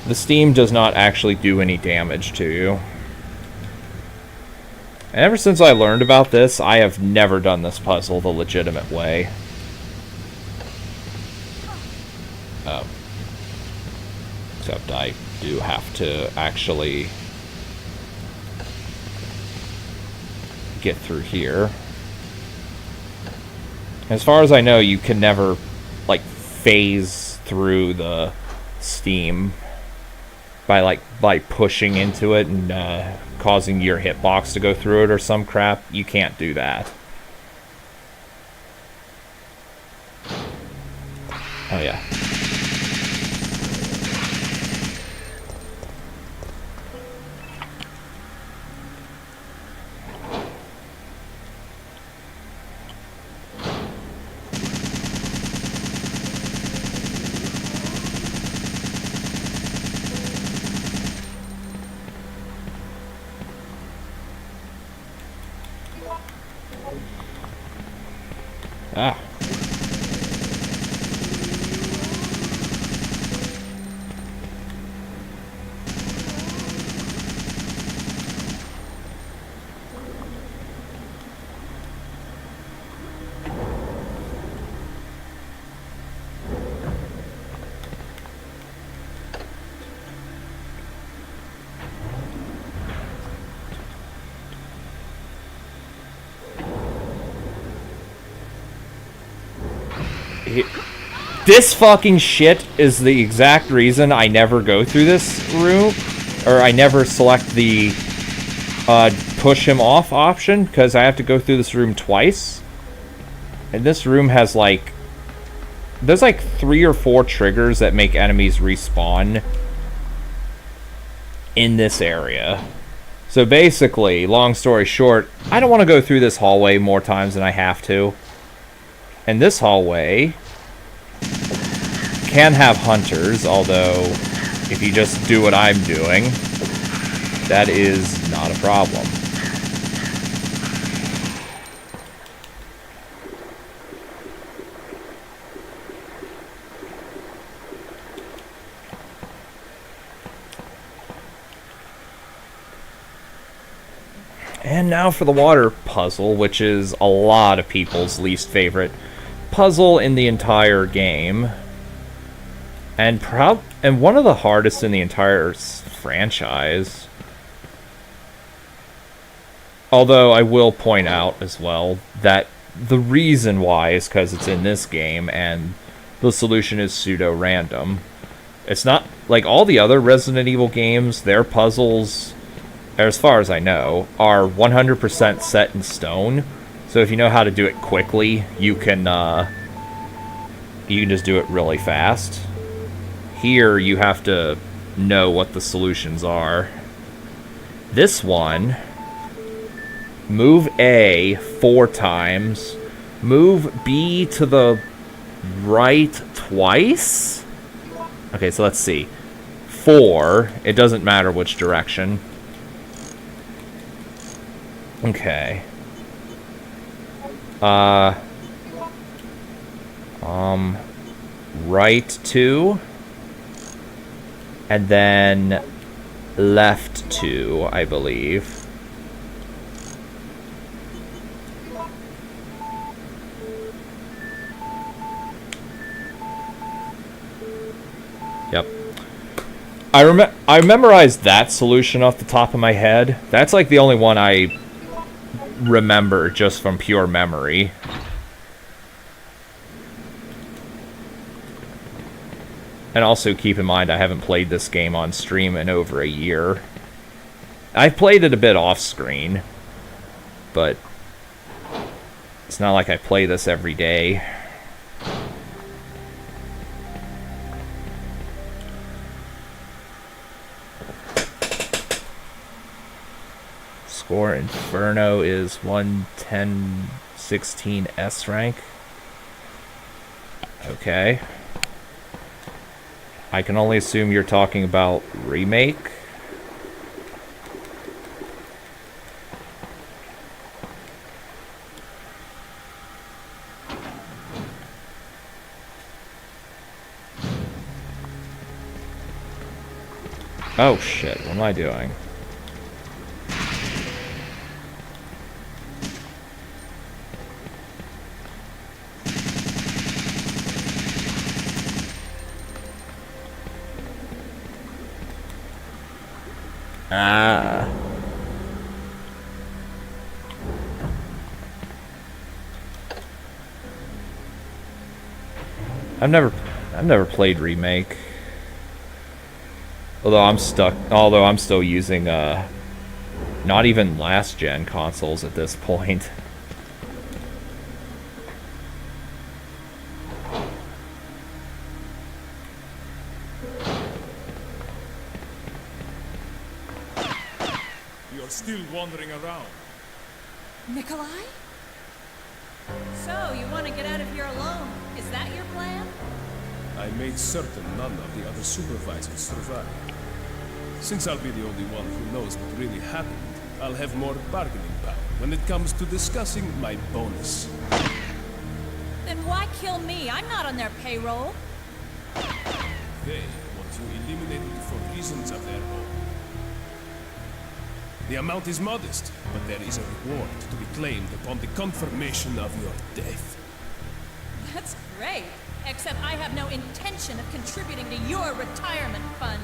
The steam does not actually do any damage to you. And ever since I learned about this, I have never done this puzzle the legitimate way. Oh. Except I do have to actually get through here. As far as I know, you can never, like, phase through the steam by pushing into it and causing your hitbox to go through it or some crap. You can't do that. Oh yeah. Ah. This fucking shit is the exact reason I never go through this room, or I never select the push him off option, because I have to go through this room twice. And this room has like, there's like 3 or 4 triggers that make enemies respawn in this area. So basically, long story short, I don't want to go through this hallway more times than I have to. And this hallway can have hunters, although if you just do what I'm doing, that is not a problem. And now for the water puzzle, which is a lot of people's least favorite puzzle in the entire game. And one of the hardest in the entire franchise. Although I will point out as well that the reason why is because it's in this game and the solution is pseudo-random. It's not like all the other Resident Evil games, their puzzles, as far as I know, are 100% set in stone. So if you know how to do it quickly, you can just do it really fast. Here, you have to know what the solutions are. This one, move A 4 times, move B to the right twice? Okay, so let's see. 4, it doesn't matter which direction. Okay. Right 2. And then left 2, I believe. Yep. I memorized that solution off the top of my head. That's like the only one I remember just from pure memory. And also keep in mind, I haven't played this game on stream in over a year. I've played it a bit off screen, but it's not like I play this every day. Score Inferno is 11016 S rank. Okay. I can only assume you're talking about remake. Oh shit, what am I doing? Ah. I've never played Remake. Although I'm still using not even last gen consoles at this point. You're still wandering around. Nikolai? So, you want to get out of here alone? Is that your plan? I made certain none of the other supervisors survive. Since I'll be the only one who knows what really happened, I'll have more bargaining power when it comes to discussing my bonus. Then why kill me? I'm not on their payroll. They want you eliminated for reasons of their own. The amount is modest, but there is a reward to be claimed upon the confirmation of your death. That's great. Except I have no intention of contributing to your retirement fund.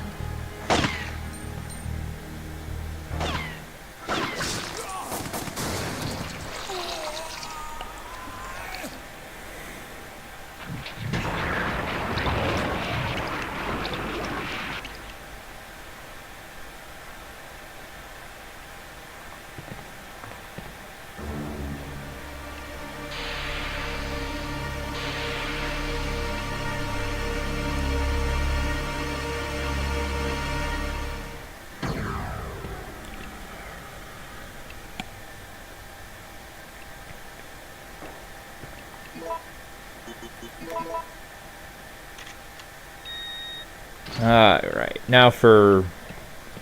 Alright, now for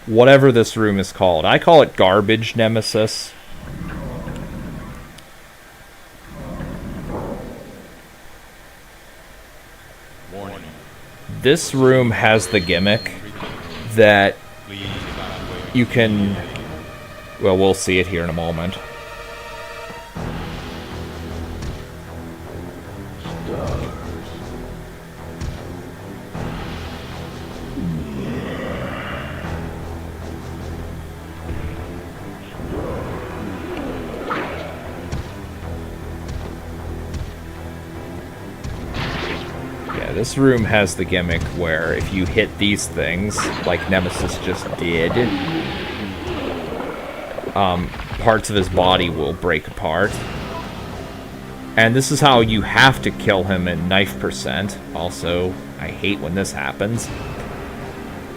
whatever this room is called. I call it Garbage Nemesis. Warning. This room has the gimmick that you can... Well, we'll see it here in a moment. This room has the gimmick where if you hit these things, like Nemesis just did, parts of his body will break apart. And this is how you have to kill him in knife percent. Also, I hate when this happens.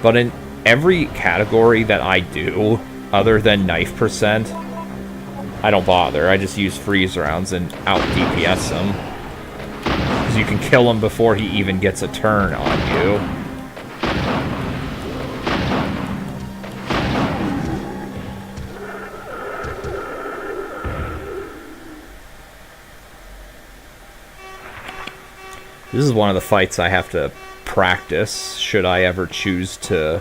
But in every category that I do, other than knife percent, I don't bother. I just use freeze rounds and out DPS him. You can kill him before he even gets a turn on you. This is one of the fights I have to practice should I ever choose to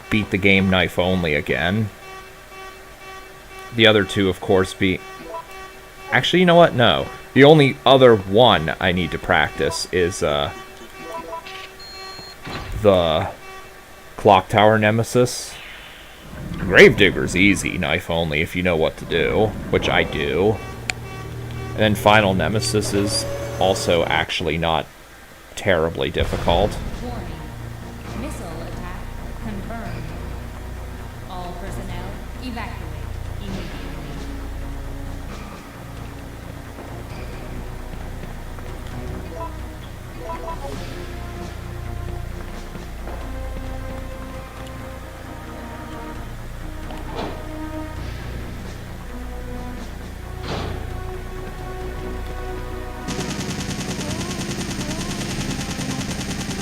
beat the game knife only again. The other two, of course, be... Actually, you know what? No. The only other one I need to practice is the Clock Tower Nemesis. Gravedigger's easy, knife only, if you know what to do, which I do. And then Final Nemesis is also actually not terribly difficult. Warning. Missile attack confirmed. All personnel evacuate immediately.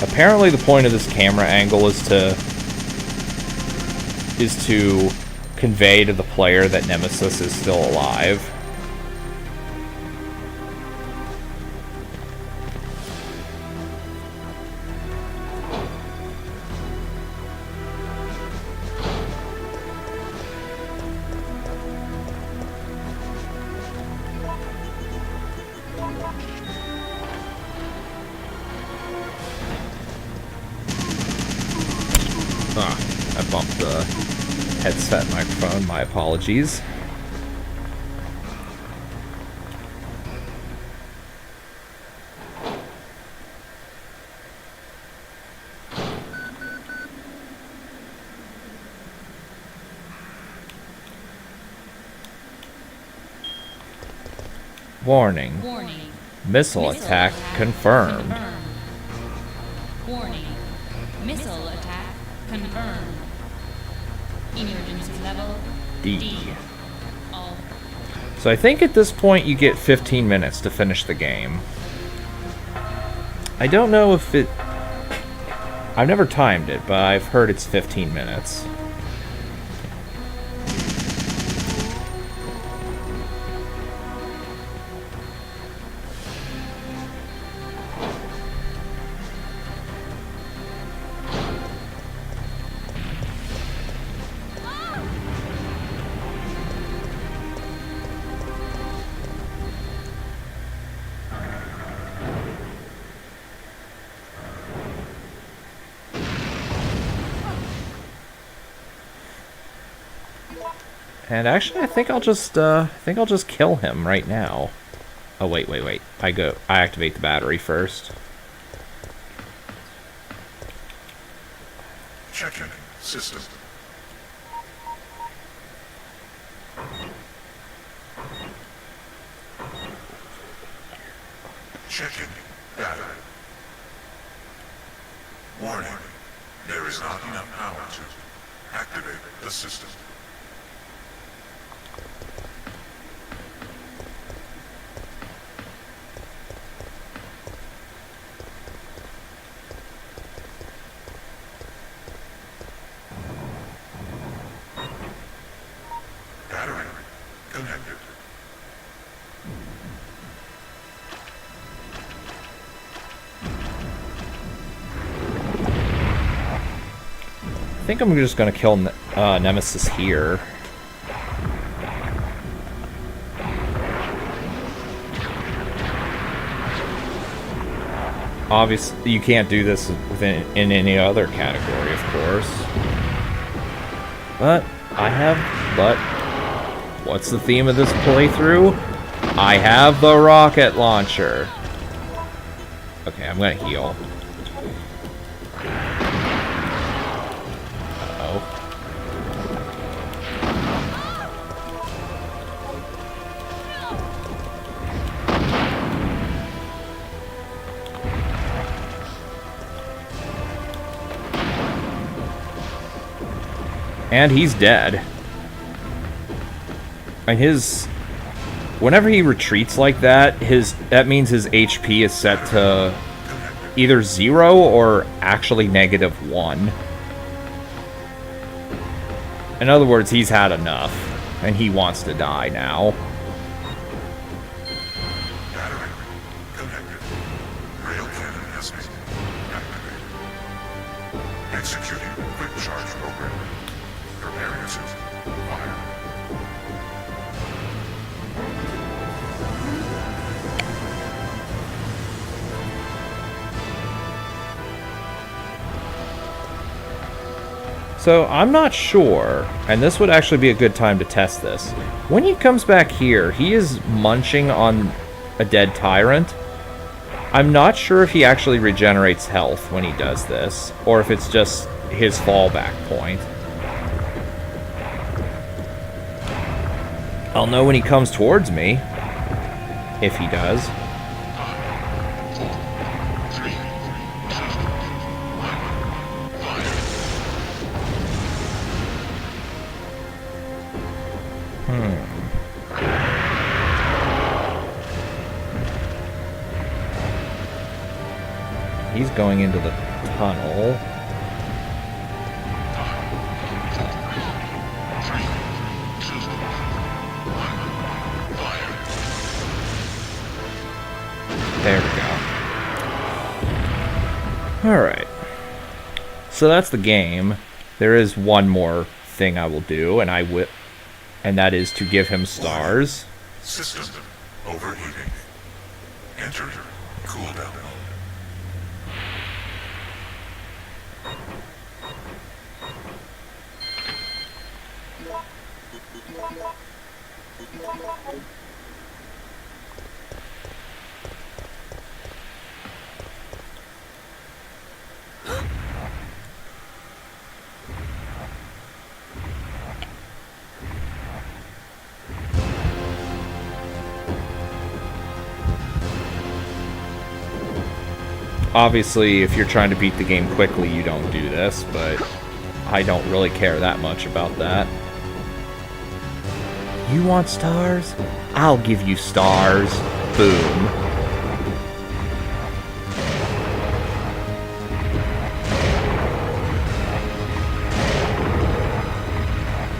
Apparently the point of this camera angle is to convey to the player that Nemesis is still alive. I bumped the headset microphone. My apologies. Warning. Warning. Missile attack confirmed. Warning. Missile attack confirmed. Emergency level D. All. So I think at this point you get 15 minutes to finish the game. I don't know if it... I've never timed it, but I've heard it's 15 minutes. And actually, I think I'll just kill him right now. Oh wait. I activate the battery first. Checking system. Checking battery. Warning. There is not enough power to activate the system. Battery connected. I think I'm just gonna kill Nemesis here. Obviously, you can't do this in any other category, of course. But what's the theme of this playthrough? I have the rocket launcher. Okay, I'm gonna heal. Uh-oh. And he's dead. And whenever he retreats like that, that means his HP is set to either 0 or actually -1. In other words, he's had enough, and he wants to die now. Battery connected. Rail cannon has been activated. Executing quick charge program. Preparing to fire. So I'm not sure, and this would actually be a good time to test this. When he comes back here, he is munching on a dead tyrant. I'm not sure if he actually regenerates health when he does this, or if it's just his fallback point. I'll know when he comes towards me, if he does. 5, 4, 3, 2, 1, fire. He's going into the tunnel. 3, 2, 1, fire. There we go. Alright. So that's the game. There is one more thing I will do, and that is to give him stars. System overheating. Enter cooldown mode. Obviously, if you're trying to beat the game quickly, you don't do this, but I don't really care that much about that. You want stars? I'll give you stars. Boom.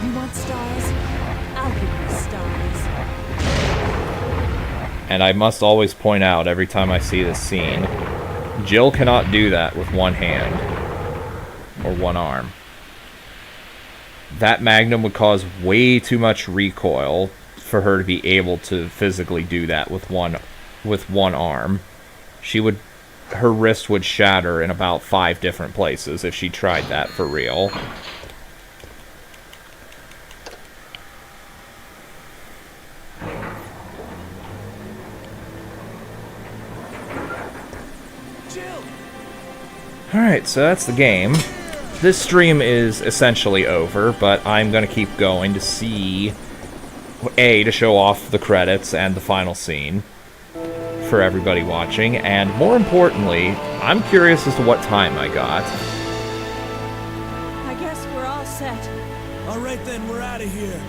You want stars? I'll give you stars. And I must always point out every time I see this scene, Jill cannot do that with one hand or one arm. That Magnum would cause way too much recoil for her to be able to physically do that with one arm. Her wrist would shatter in about 5 different places if she tried that for real. Alright, so that's the game. This stream is essentially over, but I'm going to keep going to see... to show off the credits and the final scene for everybody watching, and more importantly, I'm curious as to what time I got. I guess we're all set. All right then, we're out of here.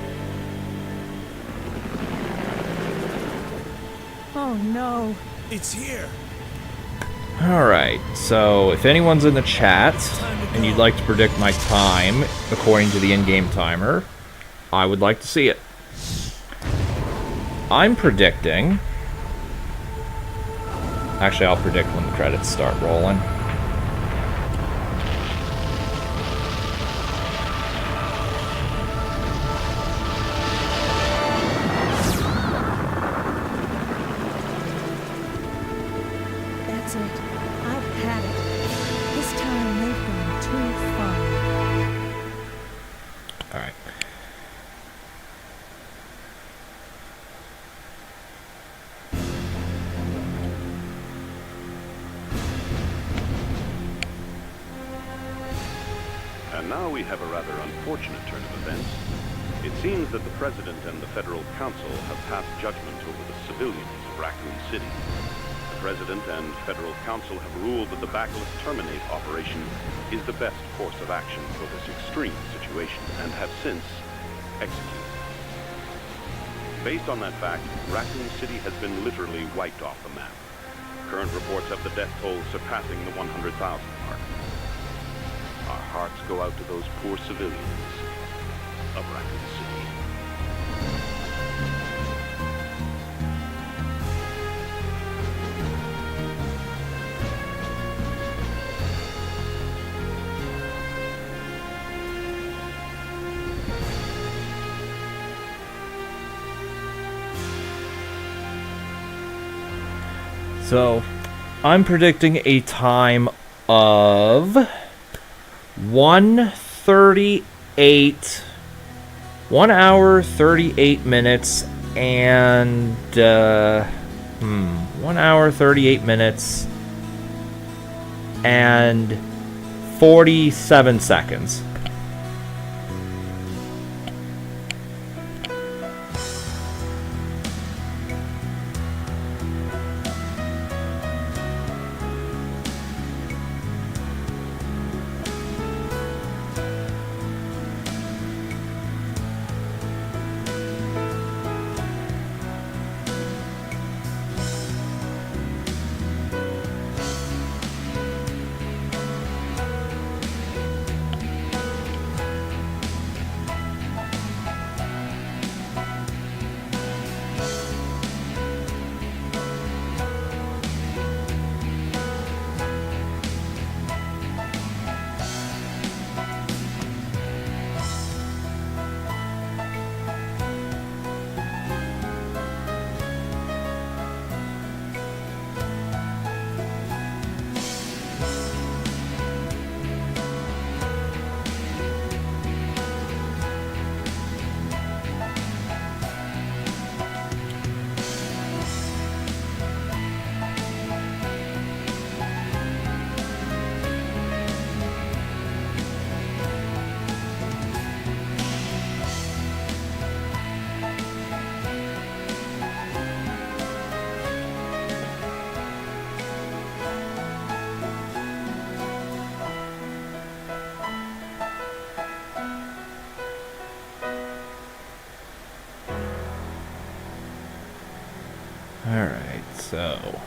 Oh no. It's here. Alright, so if anyone's in the chat and you'd like to predict my time according to the in-game timer, I would like to see it. I'm predicting... Actually, I'll predict when the credits start rolling. That's it. I've had it. This time they've been too fun. Alright. And now we have a rather unfortunate turn of events. It seems that the President and the Federal Council have passed judgment over the civilians of Raccoon City. The President and Federal Council have ruled that the Bacillus Terminate operation is the best course of action for this extreme situation, and have since executed. Based on that fact, Raccoon City has been literally wiped off the map. Current reports have the death toll surpassing the 100,000 mark. Our hearts go out to those poor civilians of Raccoon City. So, I'm predicting a time of 1:38, 1 hour 38 minutes, and 1 hour 38 minutes and 47 seconds. So,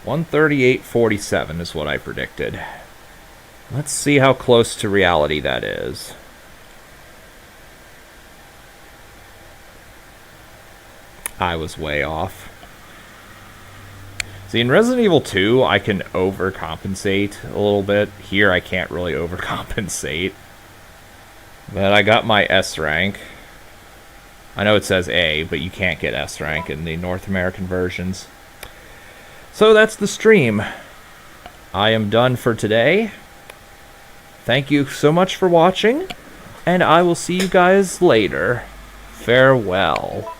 138.47 is what I predicted. Let's see how close to reality that is. I was way off. See, in Resident Evil 2, I can overcompensate a little bit. Here, I can't really overcompensate. But I got my S rank. I know it says A, but you can't get S rank in the North American versions. So that's the stream. I am done for today. Thank you so much for watching, and I will see you guys later. Farewell.